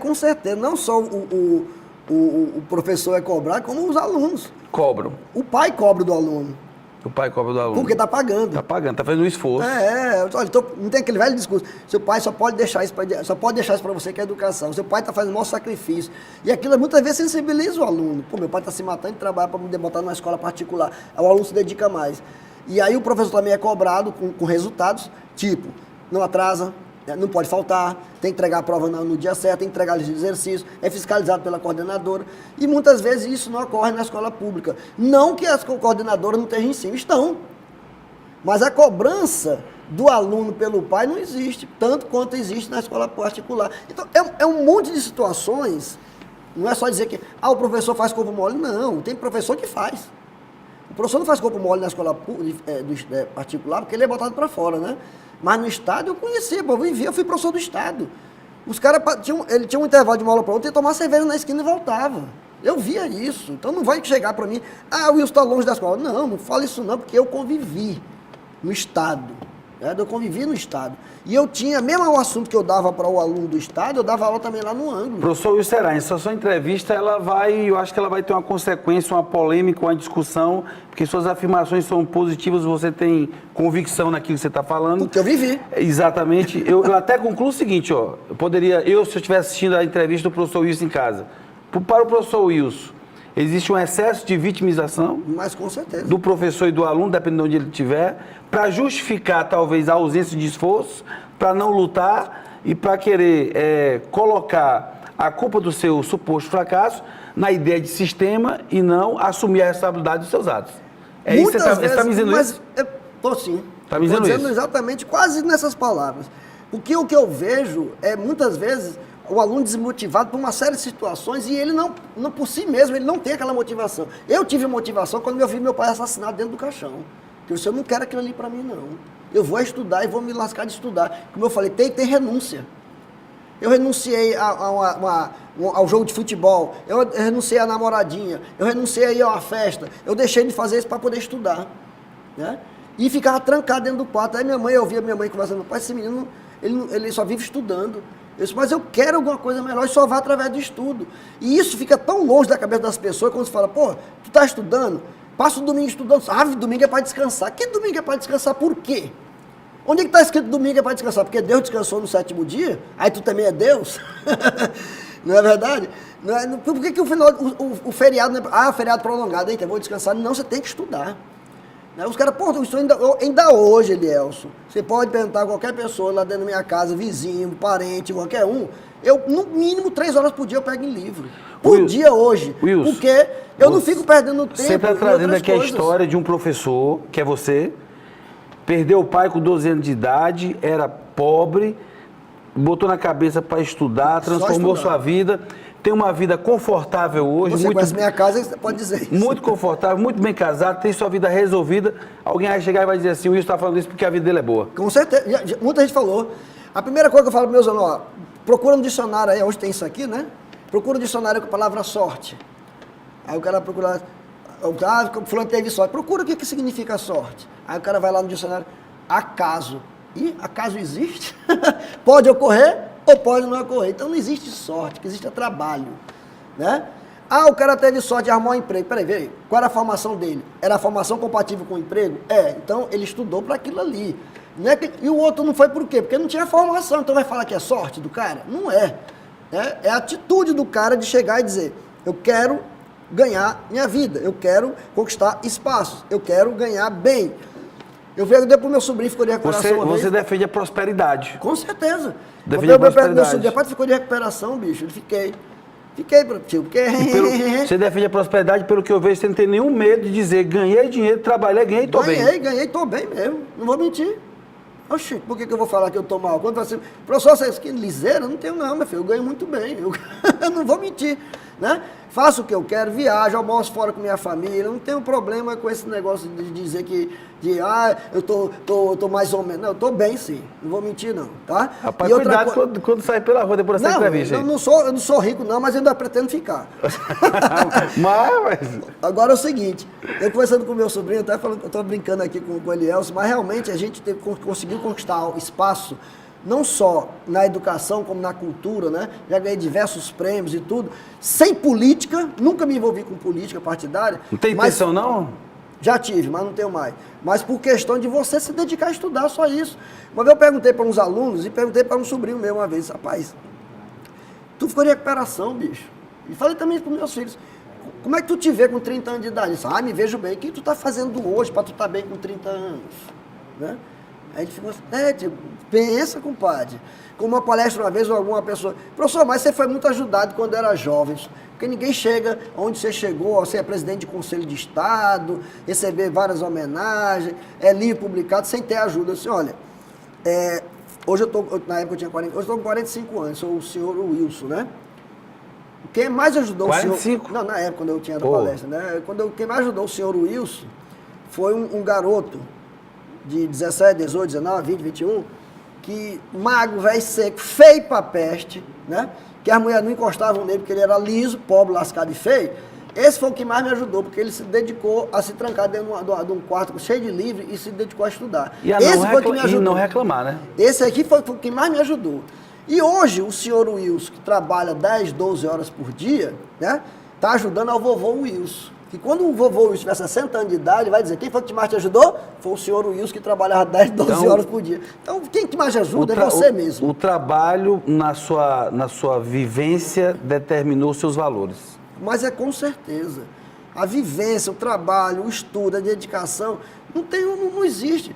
Com certeza, não só o professor é cobrado, como os alunos. Cobram. O pai cobra do aluno. O pai cobra do aluno. Porque está pagando. Está pagando, está fazendo um esforço. Olha, não tem aquele velho discurso. Seu pai só pode deixar isso para você que é educação. Seu pai está fazendo o maior sacrifício. E aquilo muitas vezes sensibiliza o aluno. Meu pai está se matando de trabalho para me botar numa escola particular. Aí o aluno se dedica mais. E aí o professor também é cobrado com resultados, tipo, não atrasa, não pode faltar, tem que entregar a prova no dia certo, tem que entregar os exercícios, é fiscalizado pela coordenadora. E muitas vezes isso não ocorre na escola pública. Não que as coordenadoras não estejam em cima, estão. Mas a cobrança do aluno pelo pai não existe, tanto quanto existe na escola particular. Então, é um monte de situações, não é só dizer que o professor faz corpo mole, não, tem professor que faz. O professor não faz corpo mole na escola particular, porque ele é botado para fora, né? Mas no Estado eu conhecia, eu fui professor do Estado. Os caras, ele tinha um intervalo de uma aula para outra e tomar cerveja na esquina e voltava. Eu via isso. Então não vai chegar para mim, o Wilson está longe da escola. Não fala isso não, porque eu convivi no Estado. Eu convivi no Estado. E eu tinha, mesmo o assunto que eu dava para o aluno do Estado, eu dava aula também lá no ângulo. Professor Wilson Será, essa sua entrevista, eu acho que ela vai ter uma consequência, uma polêmica, uma discussão, porque suas afirmações são positivas, você tem convicção naquilo que você está falando. Porque eu vivi. Exatamente. Eu até concluo o seguinte, se eu estivesse assistindo a entrevista do professor Wilson em casa, para o professor Wilson, existe um excesso de vitimização. Mas com certeza. Do professor e do aluno, dependendo de onde ele estiver, para justificar talvez a ausência de esforço, para não lutar e para querer colocar a culpa do seu suposto fracasso na ideia de sistema e não assumir a responsabilidade dos seus atos. É isso que você está me dizendo isso? Estou sim. Está me dizendo isso? Exatamente, quase nessas palavras. Porque o que eu vejo é, muitas vezes, o aluno desmotivado por uma série de situações e ele não por si mesmo, ele não tem aquela motivação. Eu tive motivação quando eu vi meu pai assassinado dentro do caixão. Porque eu não quero aquilo ali para mim, não. Eu vou estudar e vou me lascar de estudar. Como eu falei, tem renúncia. Eu renunciei ao jogo de futebol, eu renunciei à namoradinha, eu renunciei a ir a uma festa, eu deixei de fazer isso para poder estudar. Né? E ficava trancado dentro do quarto. Aí eu via minha mãe conversando, pai, esse menino, ele só vive estudando. Eu disse, mas eu quero alguma coisa melhor e só vai através do estudo. E isso fica tão longe da cabeça das pessoas quando você fala, tu está estudando? Passa o domingo estudando. Domingo é para descansar. Que domingo é para descansar por quê? Onde é que está escrito domingo é para descansar? Porque Deus descansou no 7º dia? Aí tu também é Deus? Não é verdade? Por que o final, o feriado não é... feriado prolongado, então eu vou descansar. Não, você tem que estudar. Os caras, isso ainda hoje, Elielson, você pode perguntar a qualquer pessoa lá dentro da minha casa, vizinho, parente, qualquer um, no mínimo 3 horas por dia eu pego em livro. Por dia hoje. Wilson, porque eu não fico perdendo tempo. Você está trazendo aqui a história de um professor, que é você, perdeu o pai com 12 anos de idade, era pobre, botou na cabeça para estudar, transformou sua vida, tem uma vida confortável hoje. Você conhece minha casa, você pode dizer isso. Muito confortável, muito bem casado, tem sua vida resolvida. Alguém vai chegar e vai dizer assim, o Wilson está falando isso porque a vida dele é boa. Com certeza, muita gente falou. A primeira coisa que eu falo para meus alunos, procura no dicionário aí, hoje tem isso aqui, né? Procura no dicionário com a palavra sorte. Aí o cara procura, fulano teve sorte. Procura o que significa sorte. Aí o cara vai lá no dicionário, acaso. E acaso existe? Pode ocorrer ou pode não ocorrer. Então não existe sorte, que existe trabalho. Né? O cara teve sorte de arrumar um emprego. Peraí, vê aí. Qual era a formação dele? Era a formação compatível com o emprego? Então ele estudou para aquilo ali. Não é que, e o outro não foi por quê? Porque não tinha formação. Então vai falar que é sorte do cara? Não é. É a atitude do cara de chegar e dizer, eu quero ganhar minha vida, eu quero conquistar espaços, eu quero ganhar bem. Eu vejo depois meu sobrinho ficou de recuperação uma vez. Você defende a prosperidade. Com certeza. Defende a prosperidade. Meu sobrinho depois ficou de recuperação, bicho. Fiquei, tio, porque... Você defende a prosperidade, pelo que eu vejo, você não tem nenhum medo de dizer, ganhei dinheiro, trabalhei, ganhei, tô bem. Ganhei, tô bem mesmo. Não vou mentir. Oxi, por que eu vou falar que eu tô mal? Quando você, professor, você que liseira? Não tenho não, meu filho, eu ganho muito bem. Eu não vou mentir, né? Faço o que eu quero, viajo, almoço fora com minha família, não tenho problema com esse negócio de dizer eu tô mais ou menos. Não, eu tô bem sim, não vou mentir não, tá? Rapaz, cuidado quando sair pela rua depois dessa entrevista. Eu não sou rico não, mas eu ainda pretendo ficar. mas... Agora é o seguinte, eu conversando com o meu sobrinho, até falando, eu tô brincando aqui com o Elielson, mas realmente a gente conseguiu conquistar o espaço, não só na educação, como na cultura, né? Já ganhei diversos prêmios e tudo. Sem política, nunca me envolvi com política partidária. Não tem intenção, não? Já tive, mas não tenho mais. Mas por questão de você se dedicar a estudar, só isso. Uma vez eu perguntei para uns alunos e perguntei para um sobrinho meu uma vez, rapaz, tu ficou de recuperação, bicho. E falei também para os meus filhos, como é que tu te vê com 30 anos de idade? Eu disse, me vejo bem. O que tu tá fazendo hoje para tu estar bem com 30 anos? Né? Aí a gente ficou assim, pensa, compadre. Como uma palestra uma vez, ou alguma pessoa, professor, mas você foi muito ajudado quando era jovem, porque ninguém chega onde você chegou, você é presidente de conselho de Estado, receber várias homenagens, é livro publicado sem ter ajuda. Eu disse, olha, Hoje na época eu tinha 40, hoje eu estou com 45 anos, sou o senhor Wilson, né? Quem mais ajudou 45? o senhor... Não, na época, quando eu tinha da palestra, né? Quem mais ajudou o senhor Wilson foi um garoto de 17, 18, 19, 20, 21, que magro, velho, seco, feio pra peste, né? Que as mulheres não encostavam nele porque ele era liso, pobre, lascado e feio. Esse foi o que mais me ajudou, porque ele se dedicou a se trancar dentro de um quarto cheio de livros e se dedicou a estudar. Esse foi o que me ajudou. E não reclamar, né? Esse aqui foi o que mais me ajudou. E hoje, o senhor Wilson, que trabalha 10, 12 horas por dia, né? Tá ajudando ao vovô Wilson. E quando o vovô Wilson tiver 60 anos de idade, vai dizer, quem foi que mais te ajudou? Foi o senhor Wilson, que trabalhava 10, 12 horas por dia. Então, quem que mais te ajuda é você mesmo. O trabalho, na sua vivência, determinou os seus valores. Mas é com certeza. A vivência, o trabalho, o estudo, a dedicação, não existe.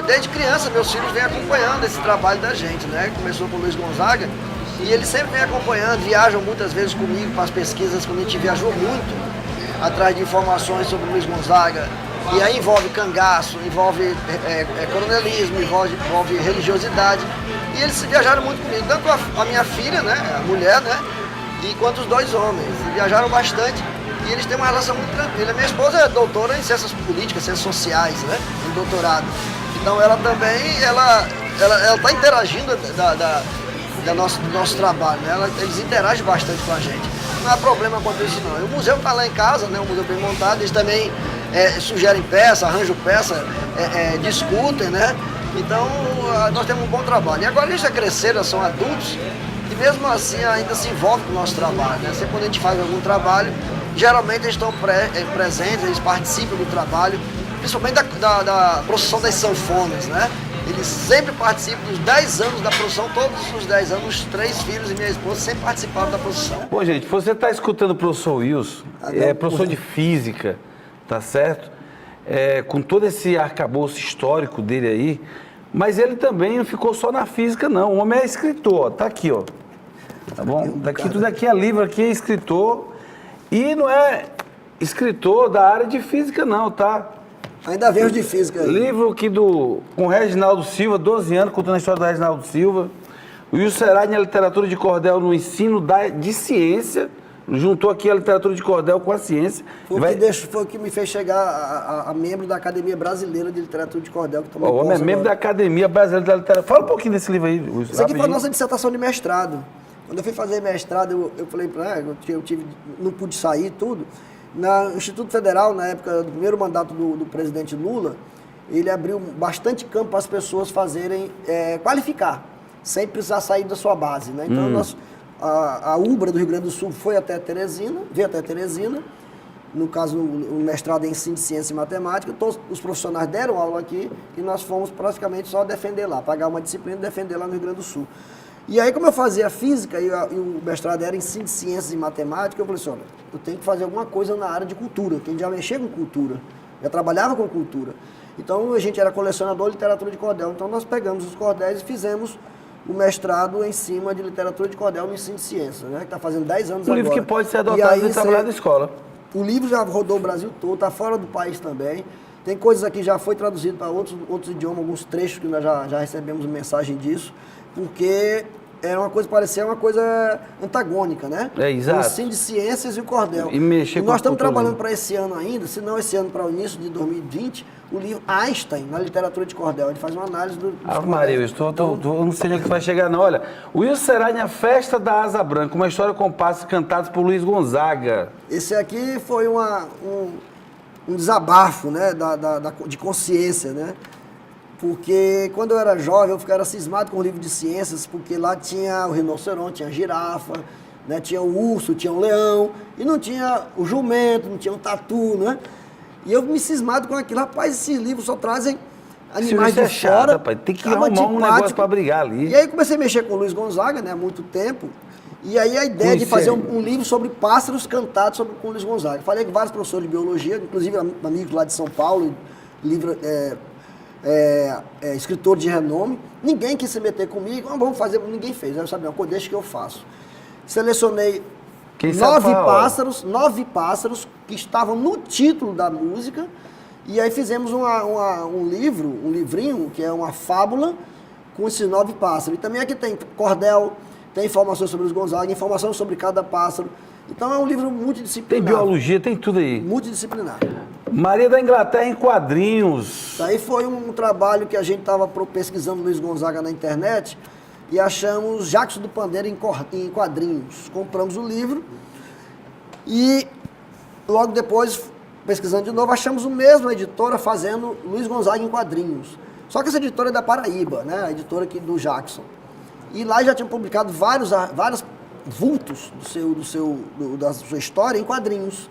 Desde criança, meus filhos vêm acompanhando esse trabalho da gente, né? Começou com o Luiz Gonzaga e eles sempre vêm acompanhando, viajam muitas vezes comigo para as pesquisas, quando a gente viajou muito atrás de informações sobre o Luiz Gonzaga. E aí envolve cangaço, envolve coronelismo, envolve religiosidade. E eles viajaram muito comigo, tanto a minha filha, né? A mulher, né? E quanto os dois homens. Viajaram bastante e eles têm uma relação muito tranquila. Minha esposa é doutora em ciências políticas, ciências sociais, né? Em doutorado. Então ela também, ela está interagindo do nosso trabalho, né? Eles interagem bastante com a gente. Não há problema quanto isso não. E o museu está lá em casa, né? O museu bem montado, eles também sugerem peça, arranjam peça, discutem, né? Então nós temos um bom trabalho. E agora eles já cresceram, são adultos, e mesmo assim ainda se envolvem com o nosso trabalho, né? Sempre quando a gente faz algum trabalho, geralmente eles estão presentes, eles participam do trabalho, principalmente da procissão das sanfonas, né? Eles sempre participam dos 10 anos da procissão, todos os 10 anos, os 3 filhos e minha esposa sempre participaram da procissão. Bom, gente, você está escutando o professor Wilson, professor de física, tá certo? Com todo esse arcabouço histórico dele aí, mas ele também não ficou só na física, não. O homem é escritor, ó, tá aqui, ó. Tá bom? Daqui, tudo aqui é livro, aqui é escritor, e não é escritor da área de física, não, tá? Ainda vem os de física aí. Livro aqui com Reginaldo Silva, 12 anos, contando a história do Reginaldo Silva. O Wilson Seradi na literatura de cordel no ensino de ciência. Juntou aqui a literatura de cordel com a ciência. Foi o que me fez chegar a membro da Academia Brasileira de Literatura de Cordel. Que o homem é membro da Academia Brasileira de Literatura. Fala um pouquinho desse livro aí, Wilson. Isso aqui foi a nossa dissertação de mestrado. Quando eu fui fazer mestrado, eu falei, não pude sair tudo. No Instituto Federal, na época do primeiro mandato do presidente Lula, ele abriu bastante campo para as pessoas fazerem, qualificar, sem precisar sair da sua base, né? Então, a UBRA do Rio Grande do Sul veio até Teresina, no caso, o mestrado em ensino de ciência e matemática, todos os profissionais deram aula aqui e nós fomos praticamente só defender lá, pagar uma disciplina e defender lá no Rio Grande do Sul. E aí, como eu fazia física e o mestrado era ensino de ciências e matemática, eu falei assim, olha, eu tenho que fazer alguma coisa na área de cultura, que a gente já mexia com cultura, já trabalhava com cultura. Então, a gente era colecionador de literatura de cordel. Então, nós pegamos os cordéis e fizemos o mestrado em cima de literatura de cordel no ensino de ciências, né? Que está fazendo 10 anos agora. Um livro que pode ser adotado e trabalhado na escola. O livro já rodou o Brasil todo, está fora do país também. Tem coisas aqui que já foi traduzido para outros idiomas, alguns trechos que nós já recebemos mensagem disso, porque era uma coisa, parecia uma coisa antagônica, né? É, exato. O ensino de ciências e o cordel. E mexer com nós estamos cultura. trabalhando para esse ano ainda, se não esse ano para o início de 2020, o livro Einstein, na literatura de cordel. Ele faz uma análise dos Maria, eu não sei onde que vai chegar não. Olha, o Wilson Serrani, A Festa da Asa Branca, uma história com passos cantados por Luiz Gonzaga. Esse aqui foi um desabafo, né, de consciência, né? Porque quando eu era jovem, eu ficava cismado com o livro de ciências, porque lá tinha o rinoceronte, tinha a girafa, né, tinha o urso, tinha o leão, e não tinha o jumento, não tinha o tatu, né? E eu me cismado com aquilo. Rapaz, esses livros só trazem animais de fora. Rapaz. Tem que arrumar um negócio para brigar ali. E aí comecei a mexer com o Luiz Gonzaga, né, há muito tempo. E aí a ideia de fazer um livro sobre pássaros cantados com o Luiz Gonzaga. Falei com vários professores de biologia, inclusive amigos lá de São Paulo, escritor de renome. Ninguém quis se meter comigo. Vamos fazer, ninguém fez. Aí eu sabia, deixa que eu faço. Selecionei 9 pássaros que estavam no título da música, e aí fizemos um livrinho, que é uma fábula, com esses 9 pássaros. E também aqui tem cordel, tem informações sobre os Gonzaga, informações sobre cada pássaro. Então é um livro multidisciplinar. Tem biologia, tem tudo aí. Multidisciplinar. Maria da Inglaterra em quadrinhos. Isso aí foi um trabalho que a gente estava pesquisando Luiz Gonzaga na internet, e achamos Jackson do Pandeiro em quadrinhos. Compramos o livro e logo depois, pesquisando de novo, achamos o mesmo editora fazendo Luiz Gonzaga em quadrinhos. Só que essa editora é da Paraíba, né? A editora aqui do Jackson. E lá já tinham publicado vários vultos da sua história em quadrinhos.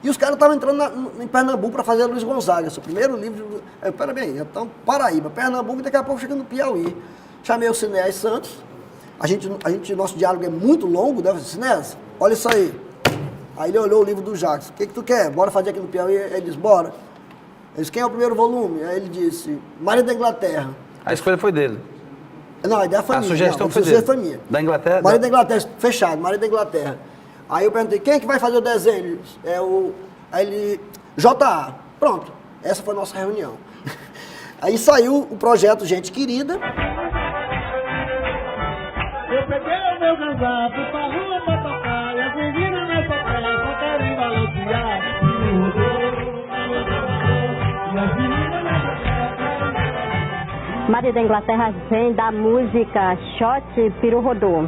E os caras estavam entrando em Pernambuco para fazer Luiz Gonzaga, seu primeiro livro. Peraí, então Paraíba, Pernambuco, e daqui a pouco chega no Piauí. Chamei o Cinéas Santos, nosso diálogo é muito longo, né? Cinéas, olha isso aí. Aí ele olhou o livro do Jackson. O que tu quer? Bora fazer aqui no Piauí? Ele disse, bora. Ele disse, quem é o primeiro volume? Aí ele disse, Maria da Inglaterra. A escolha foi dele. Não, a ideia foi minha. A sugestão foi minha. Da Inglaterra? Maria da Inglaterra, fechado, Maria da Inglaterra. Aí eu perguntei, quem é que vai fazer o desenho? Aí ele, J.A. Pronto, essa foi a nossa reunião. Aí saiu o projeto Gente Querida. Eu peguei o meu ganzá, fui pra rua pra tocar, e as meninas nessa praia só querem balancear. E as meninas nessa praia. Maria da Inglaterra vem da música Shot Piru Rodô.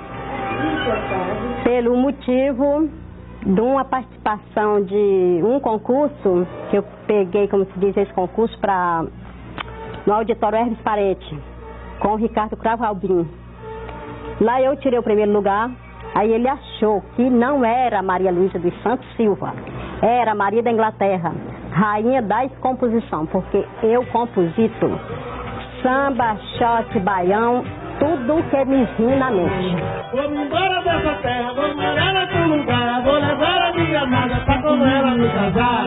Pelo motivo de uma participação de um concurso, que eu peguei, como se diz, esse concurso no auditório Hermes Parente, com o Ricardo Cravo Albim. Lá eu tirei o primeiro lugar, aí ele achou que não era Maria Luísa dos Santos Silva, era Maria da Inglaterra, rainha da composição, porque eu composito samba, shot, baião, tudo que me vinha na mente. Vou embora dessa terra, vou morar em outro lugar, vou levar a minha amada pra como ela me casar.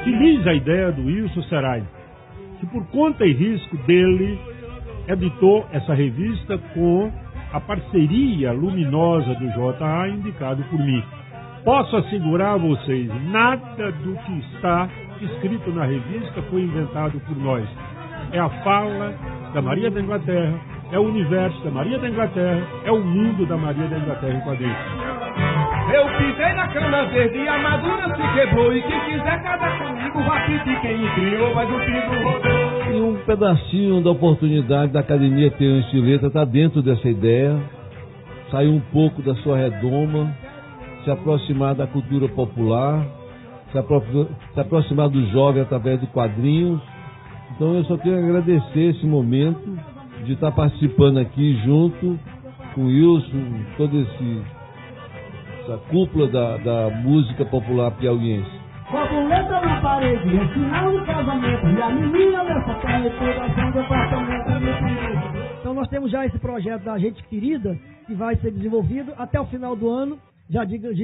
Feliz a ideia do Wilson Serrani, que por conta e risco dele, editou essa revista com a parceria luminosa do J.A. indicado por mim. Posso assegurar a vocês, nada do que está escrito na revista foi inventado por nós. É a fala da Maria da Inglaterra, é o universo da Maria da Inglaterra, é o mundo da Maria da Inglaterra em quadrinhos. Eu pisei na cana verde e a madura se quebrou, e quem quiser casar comigo, vá pedir quem criou, mas o filho rodou. E um pedacinho da oportunidade da Academia Terence de Letras está dentro dessa ideia, sair um pouco da sua redoma, se aproximar da cultura popular, se aproximar do jovem através de quadrinhos. Então eu só quero agradecer esse momento de estar participando aqui junto com o Wilson, toda essa cúpula da música popular piauiense. Borboleta na parede, é sinal de casamento, e a menina nessa terra, toda ação do apartamento é meu filho. Então nós temos já esse projeto da Gente Querida, que vai ser desenvolvido até o final do ano.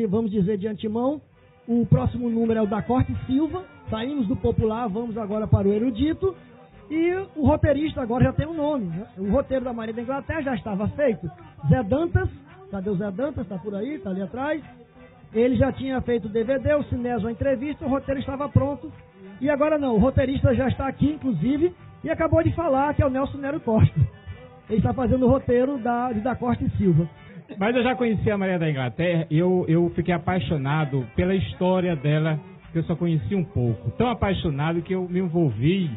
Vamos dizer de antemão, o próximo número é o da Corte Silva. Saímos do popular, vamos agora para o erudito. E o roteirista agora já tem um nome, né? O roteiro da Maria da Inglaterra já estava feito. Zé Dantas, cadê o Zé Dantas? Está por aí, está ali atrás. Ele já tinha feito o DVD, o Cinésio, a entrevista, o roteiro estava pronto. E agora não, o roteirista já está aqui, inclusive, e acabou de falar que é o Nelson Nero Costa. Ele está fazendo o roteiro da Costa e Silva. Mas eu já conheci a Maria da Inglaterra e eu fiquei apaixonado pela história dela, que eu só conheci um pouco. Tão apaixonado que eu me envolvi.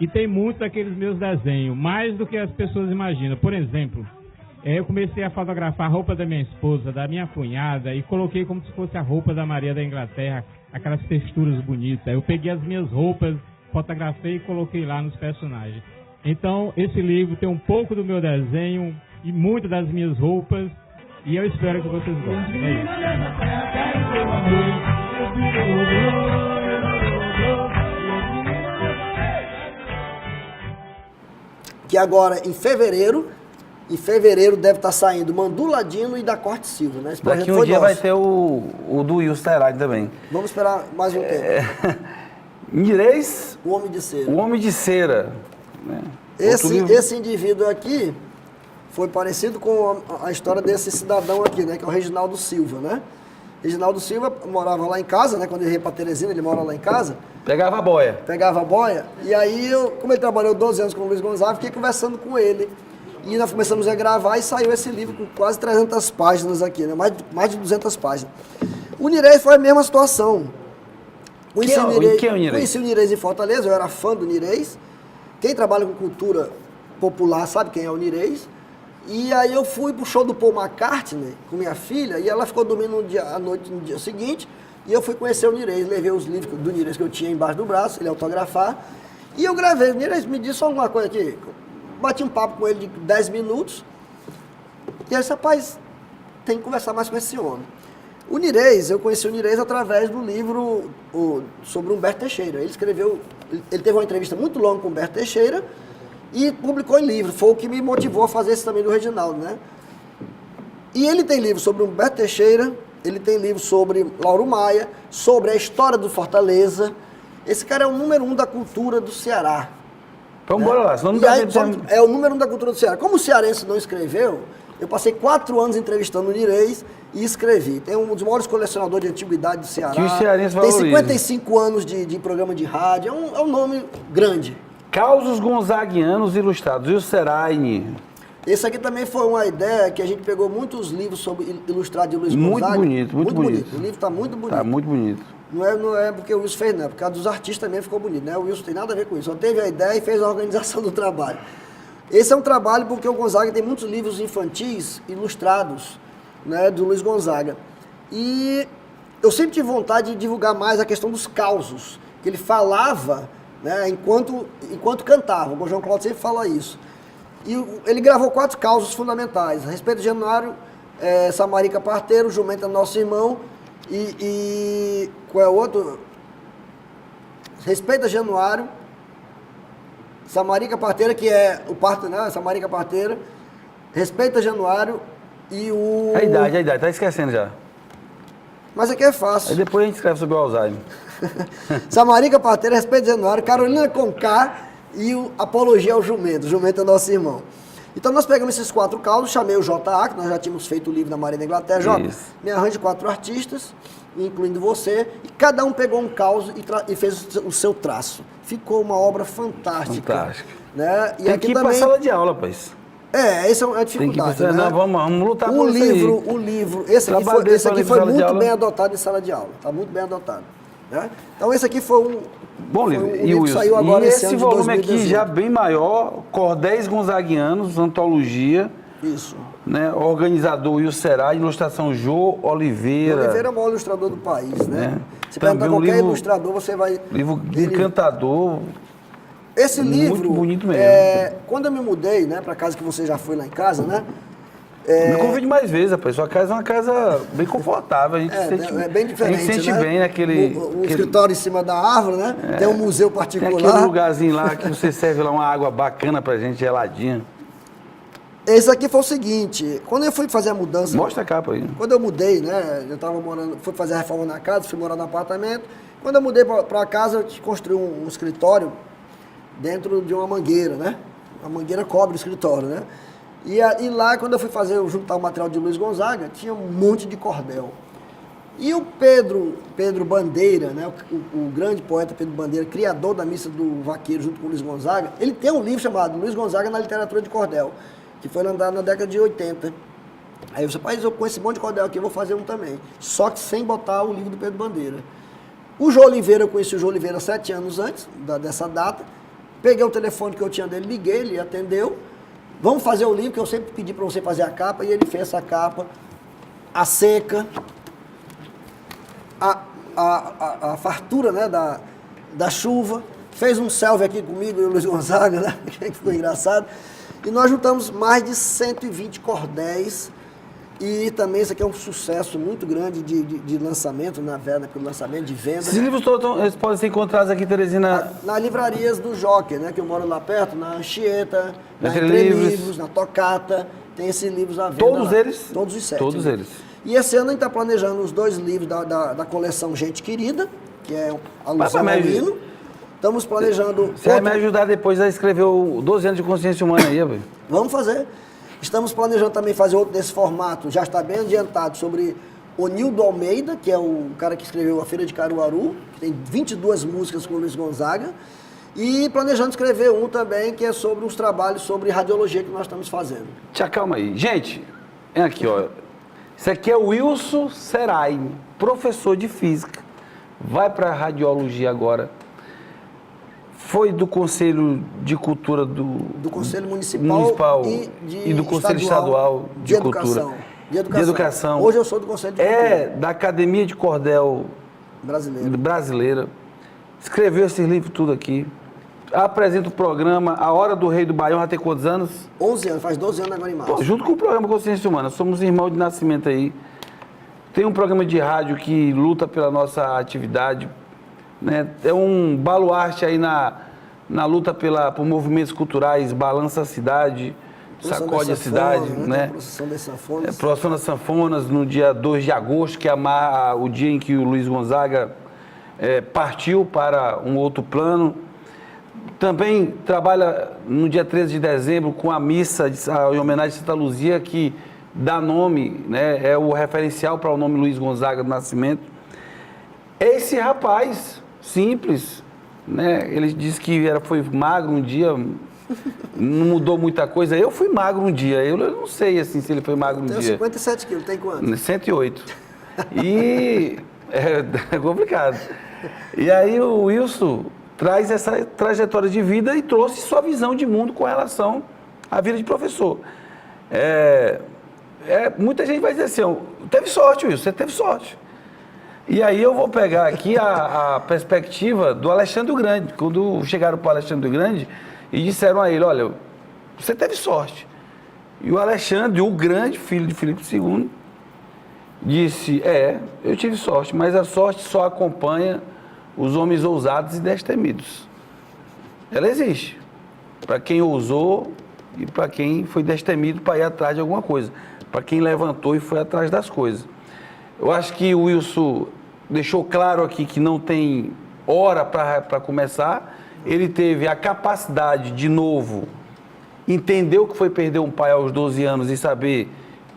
E tem muitos daqueles meus desenhos, mais do que as pessoas imaginam. Por exemplo, eu comecei a fotografar a roupa da minha esposa, da minha cunhada, e coloquei como se fosse a roupa da Maria da Inglaterra, aquelas texturas bonitas. Eu peguei as minhas roupas, fotografei e coloquei lá nos personagens. Então, esse livro tem um pouco do meu desenho e muito das minhas roupas, e eu espero que vocês gostem. É isso. Que agora, em fevereiro deve estar saindo Mandu Ladino e da Corte Silva, né? Esse daqui um dia vai ter o do Wilson Terai também. Vamos esperar mais um tempo. Nirês? O Homem de Cera. O Homem de Cera. Né? Esse indivíduo aqui foi parecido com a história desse cidadão aqui, né? Que é o Reginaldo Silva, né? Reginaldo Silva morava lá em casa, né? Quando ele veio para Teresina, ele mora lá em casa. Pegava a boia. E aí, como ele trabalhou 12 anos com o Luiz Gonzaga, fiquei conversando com ele. E nós começamos a gravar e saiu esse livro com quase 300 páginas aqui, né? Mais de 200 páginas. O Nirês foi a mesma situação. Conheci o Nirês em Fortaleza, eu era fã do Nirês. Quem trabalha com cultura popular sabe quem é o Nirês. E aí eu fui pro show do Paul McCartney com minha filha e ela ficou dormindo à noite no dia seguinte. E eu fui conhecer o Nirês, levei os livros do Nirês que eu tinha embaixo do braço, ele autografar. E eu gravei. O Nirês me disse só alguma coisa aqui. Bati um papo com ele de 10 minutos. E aí, rapaz, tem que conversar mais com esse homem. O Nirês, eu conheci o Nirês através do livro sobre Humberto Teixeira. Ele teve uma entrevista muito longa com Humberto Teixeira e publicou em livro. Foi o que me motivou a fazer esse também do Reginaldo, né? E ele tem livro sobre Humberto Teixeira, ele tem livro sobre Lauro Maia, sobre a história do Fortaleza. Esse cara é o número 1 da cultura do Ceará. Então, bora lá. É o número 1 da cultura do Ceará. Como o cearense não escreveu, eu passei 4 anos entrevistando o Nirês e escrevi. Tem um dos maiores colecionadores de antiguidade do Ceará. Que os cearenses tem valorizam. 55 anos de programa de rádio. É um nome grande. Causos Gonzaguianos Ilustrados. E o Seraine? Esse aqui também foi uma ideia que a gente pegou muitos livros sobre ilustrado de Luiz Gonzaga. Muito bonito. O livro está muito bonito. Está muito bonito. Não é porque o Wilson fez, não. É por causa dos artistas também ficou bonito, né? O Wilson tem nada a ver com isso. Só teve a ideia e fez a organização do trabalho. Esse é um trabalho porque o Gonzaga tem muitos livros infantis ilustrados, né, do Luiz Gonzaga. E eu sempre tive vontade de divulgar mais a questão dos causos, que ele falava, né, enquanto cantava. O João Cláudio sempre fala isso. E ele gravou 4 causos fundamentais. Respeito a Januário, Samarica Parteiro, Jumenta Nosso Irmão e qual é o outro? Respeito a Januário, Samarica Parteira, que é o parto, né? Samarica Parteira, Respeita Januário e o... A idade, tá esquecendo já. Mas aqui é fácil. Aí depois a gente escreve sobre o Alzheimer. Samarica Parteira, Respeita Januário, Carolina Conká e o Apologia ao Jumento. Jumento é nosso irmão. Então nós pegamos esses 4 causos, chamei o J.A., que nós já tínhamos feito o livro da Maria da Inglaterra. Jota, me arranje 4 artistas, incluindo você, e cada um pegou um causo e fez o seu traço. Ficou uma obra fantástica. Né? E tem aqui que ir também... para a sala de aula, pois. Essa é a dificuldade. Né? Não, vamos lutar por isso aí. O livro, esse aqui foi muito bem adotado em sala de aula. Está muito bem adotado. Né? Então esse aqui foi um bom livro. Que saiu agora esse ano de 2018. Volume aqui já bem maior, Cordéis Gonzaguianos, antologia. Isso. Né? Organizador Wilson Será, ilustração Jô Oliveira. Oliveira é o maior ilustrador do país, né? Se perguntar qualquer ilustrador, você vai... Livro encantador. Esse livro, muito bonito mesmo. Quando eu me mudei, né, para casa que você já foi lá em casa, né? Me convide mais vezes, rapaz. Sua casa é uma casa bem confortável. A gente sente, bem diferente, a gente sente, né, bem naquele... O escritório em cima da árvore, né? Tem um museu particular. Tem aquele lugarzinho lá que você serve lá uma água bacana pra gente, geladinha. Esse aqui foi o seguinte, quando eu fui fazer a mudança... Mostra a capa aí. Quando eu mudei, né, eu tava morando, fui fazer a reforma na casa, fui morar no apartamento. Quando eu mudei para casa, eu construí um escritório dentro de uma mangueira, né? A mangueira cobre o escritório, né? E lá, quando eu fui juntar o material de Luiz Gonzaga, tinha um monte de cordel. E o Pedro Bandeira, né, o grande poeta Pedro Bandeira, criador da Missa do Vaqueiro junto com o Luiz Gonzaga, ele tem um livro chamado Luiz Gonzaga na Literatura de Cordel, que foi lançado na década de 80. Aí eu disse, rapaz, eu conheço esse monte de cordel aqui, eu vou fazer um também. Só que sem botar o livro do Pedro Bandeira. O João Oliveira, eu conheci o João Oliveira 7 anos antes dessa data. Peguei o telefone que eu tinha dele, liguei, ele atendeu. Vamos fazer o livro, que eu sempre pedi para você fazer a capa, e ele fez essa capa, a seca, a fartura, né, da chuva, fez um selfie aqui comigo e o Luiz Gonzaga, né, que ficou engraçado, e nós juntamos mais de 120 cordéis, e também isso aqui é um sucesso muito grande de lançamento, na venda, pelo lançamento, de venda. Esses livros todos eles podem ser encontrados aqui, Teresina? Nas livrarias do Jockey, né, que eu moro lá perto, na Anchieta, na Entre Entre Livros. Livros, na Tocata, tem esses livros à venda. Todos lá. eles? Todos os 7. Todos né? eles. E esse ano a gente está planejando os 2 livros da coleção Gente Querida, que é a Luciana Alvino. Estamos planejando... Você vai me ajudar depois a escrever o 12 anos de consciência humana aí, velho. Vamos fazer. Estamos planejando também fazer outro desse formato, já está bem adiantado, sobre Onildo Almeida, que é o cara que escreveu A Feira de Caruaru, que tem 22 músicas com o Luiz Gonzaga. E planejando escrever um também, que é sobre uns trabalhos sobre radiologia que nós estamos fazendo. Te acalma aí. Gente, é aqui, ó. Isso aqui é o Wilson Serai, professor de física. Vai para a radiologia agora. Foi do Conselho de Cultura do Conselho Municipal e do Conselho Estadual de Cultura. De Educação. Hoje eu sou do Conselho de Cultura. É da Academia de Cordel Brasileira. Escreveu esses livros tudo aqui. Apresenta o programa A Hora do Rei do Baião, já tem quantos anos? 11 anos, faz 12 anos agora em março. Pô, junto com o programa Consciência Humana, somos irmãos de nascimento aí. Tem um programa de rádio que luta pela nossa atividade, né? É um baluarte aí na luta por movimentos culturais, balança a cidade, sacode a cidade, né? Procissão das Sanfonas. Procissão das Sanfonas no dia 2 de agosto, que é o dia em que o Luiz Gonzaga partiu para um outro plano. Também trabalha no dia 13 de dezembro com a missa em homenagem a Santa Luzia, que dá nome, né, é o referencial para o nome Luiz Gonzaga do Nascimento. Esse rapaz, simples, né, ele disse que foi magro um dia, não mudou muita coisa. Eu fui magro um dia, eu não sei assim, se ele foi magro um dia. Tem 57 quilos, tem quanto? 108. E é complicado. E aí o Wilson traz essa trajetória de vida e trouxe sua visão de mundo com relação à vida de professor. Muita gente vai dizer assim, teve sorte, Wilson, você teve sorte. E aí eu vou pegar aqui a perspectiva do Alexandre o Grande. Quando chegaram para o Alexandre o Grande e disseram a ele, olha, você teve sorte. E o Alexandre, o Grande, filho de Filipe II, disse, eu tive sorte, mas a sorte só acompanha os homens ousados e destemidos. Ela existe. Para quem ousou e para quem foi destemido para ir atrás de alguma coisa. Para quem levantou e foi atrás das coisas. Eu acho que o Wilson deixou claro aqui que não tem hora para começar. Ele teve a capacidade, de novo, entender o que foi perder um pai aos 12 anos e saber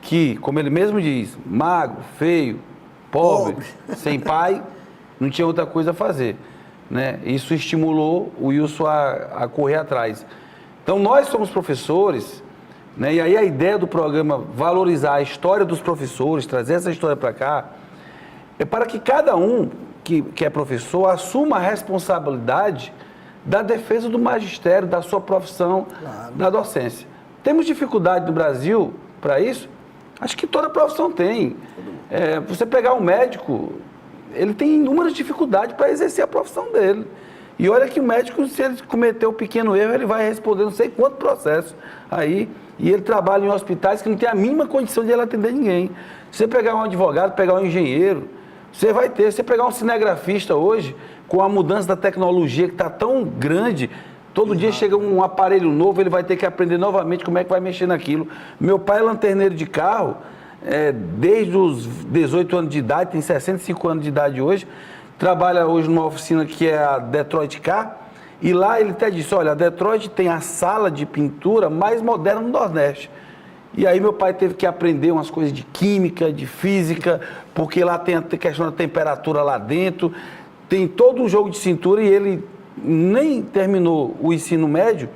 que, como ele mesmo diz, magro, feio, pobre, sem pai, não tinha outra coisa a fazer, né? Isso estimulou o Wilson a correr atrás. Então, nós somos professores, né? E aí a ideia do programa valorizar a história dos professores, trazer essa história para cá, é para que cada um que é professor assuma a responsabilidade da defesa do magistério, da sua profissão, da docência. Temos dificuldade no Brasil para isso? Acho que toda profissão tem. Você pegar um médico, ele tem inúmeras dificuldades para exercer a profissão dele. E olha que o médico, se ele cometer um pequeno erro, ele vai responder não sei quanto processo aí. E ele trabalha em hospitais que não tem a mínima condição de ele atender ninguém. Se você pegar um advogado, pegar um engenheiro, você vai ter. Se você pegar um cinegrafista hoje, com a mudança da tecnologia que está tão grande, Todo dia chega um aparelho novo, ele vai ter que aprender novamente como é que vai mexer naquilo. Meu pai é lanterneiro de carro, desde os 18 anos de idade, tem 65 anos de idade hoje, trabalha hoje numa oficina que é a Detroit Car, e lá ele até disse, olha, a Detroit tem a sala de pintura mais moderna no Nordeste. E aí meu pai teve que aprender umas coisas de química, de física, porque lá tem a questão da temperatura lá dentro, tem todo um jogo de cintura e ele nem terminou o ensino médio,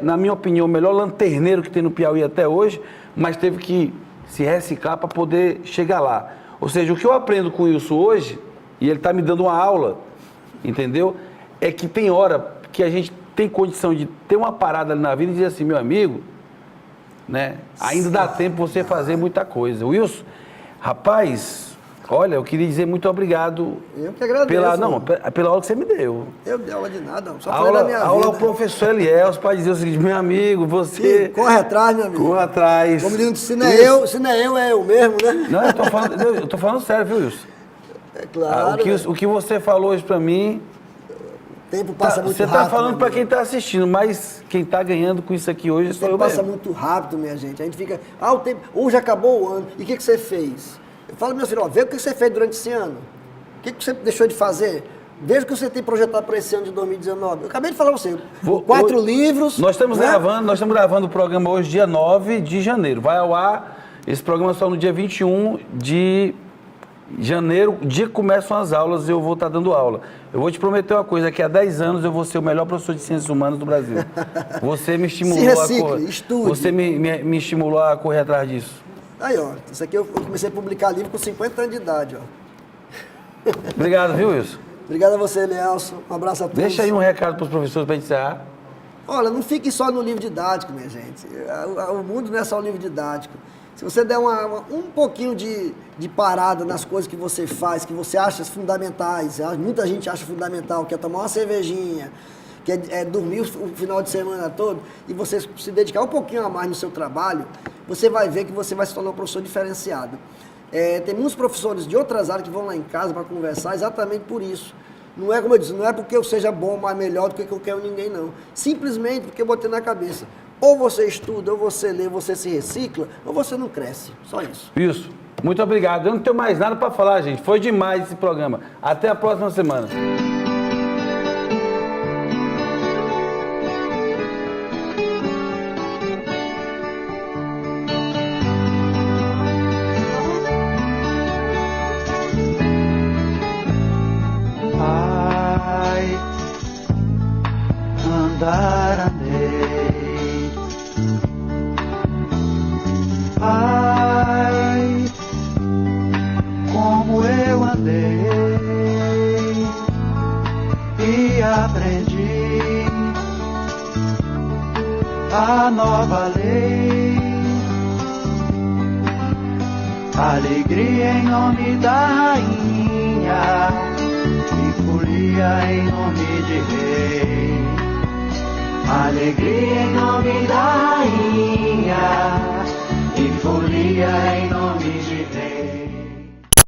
na minha opinião, o melhor lanterneiro que tem no Piauí até hoje, mas teve que se reciclar para poder chegar lá. Ou seja, o que eu aprendo com o Wilson hoje, e ele está me dando uma aula, entendeu? É que tem hora que a gente tem condição de ter uma parada ali na vida e dizer assim, meu amigo, né? Ainda dá tempo você fazer muita coisa. Wilson, rapaz, olha, eu queria dizer muito obrigado. Eu que agradeço. Pela aula que você me deu. Eu dei aula de nada, não. Só falei da minha vida. Aula ao professor Eliel, para dizer o seguinte, meu amigo, você... Sim, corre atrás, meu amigo. Corre atrás. Como diz, se não é eu, é eu mesmo, né? Não, eu tô falando sério, viu, Wilson? É claro. O que você falou hoje para mim... O tempo passa muito rápido. Você está falando para quem está assistindo, mas quem está ganhando com isso aqui hoje sou eu mesmo. O tempo passa muito rápido, minha gente. A gente fica, o tempo, hoje acabou o ano, e o que você fez? Eu falo, meu filho, vê o que você fez durante esse ano. O que você deixou de fazer? Veja o que você tem projetado para esse ano de 2019. Eu acabei de falar para você, 4 livros. Nós estamos gravando o programa hoje, dia 9 de janeiro. Vai ao ar, esse programa só no dia 21 de janeiro, dia que começam as aulas, eu vou estar dando aula. Eu vou te prometer uma coisa, daqui a 10 anos eu vou ser o melhor professor de ciências humanas do Brasil. Você me estimulou estude. Você me estimulou a correr atrás disso. Aí, ó, isso aqui eu comecei a publicar livro com 50 anos de idade, ó. Obrigado, viu, Wilson? Obrigado a você, Elielson. Um abraço a todos. Deixa aí um recado para os professores para a gente encerrar. Olha, não fique só no livro didático, minha gente. O mundo não é só o livro didático. Se você der um pouquinho de parada nas coisas que você faz, que você acha fundamentais, muita gente acha fundamental, que é tomar uma cervejinha, que é dormir o final de semana todo, e você se dedicar um pouquinho a mais no seu trabalho, você vai ver que você vai se tornar um professor diferenciado. Tem muitos professores de outras áreas que vão lá em casa para conversar exatamente por isso. Não é como eu disse, não é porque eu seja bom, mais melhor do que eu quero ninguém, não. Simplesmente porque eu botei na cabeça. Ou você estuda, ou você lê, você se recicla, ou você não cresce. Só isso. Isso. Muito obrigado. Eu não tenho mais nada para falar, gente. Foi demais esse programa. Até a próxima semana. Ai, como eu andei e aprendi a nova lei, alegria em nome da rainha e folia em nome de rei. Alegria em nome da rainha e folia em nome de Deus.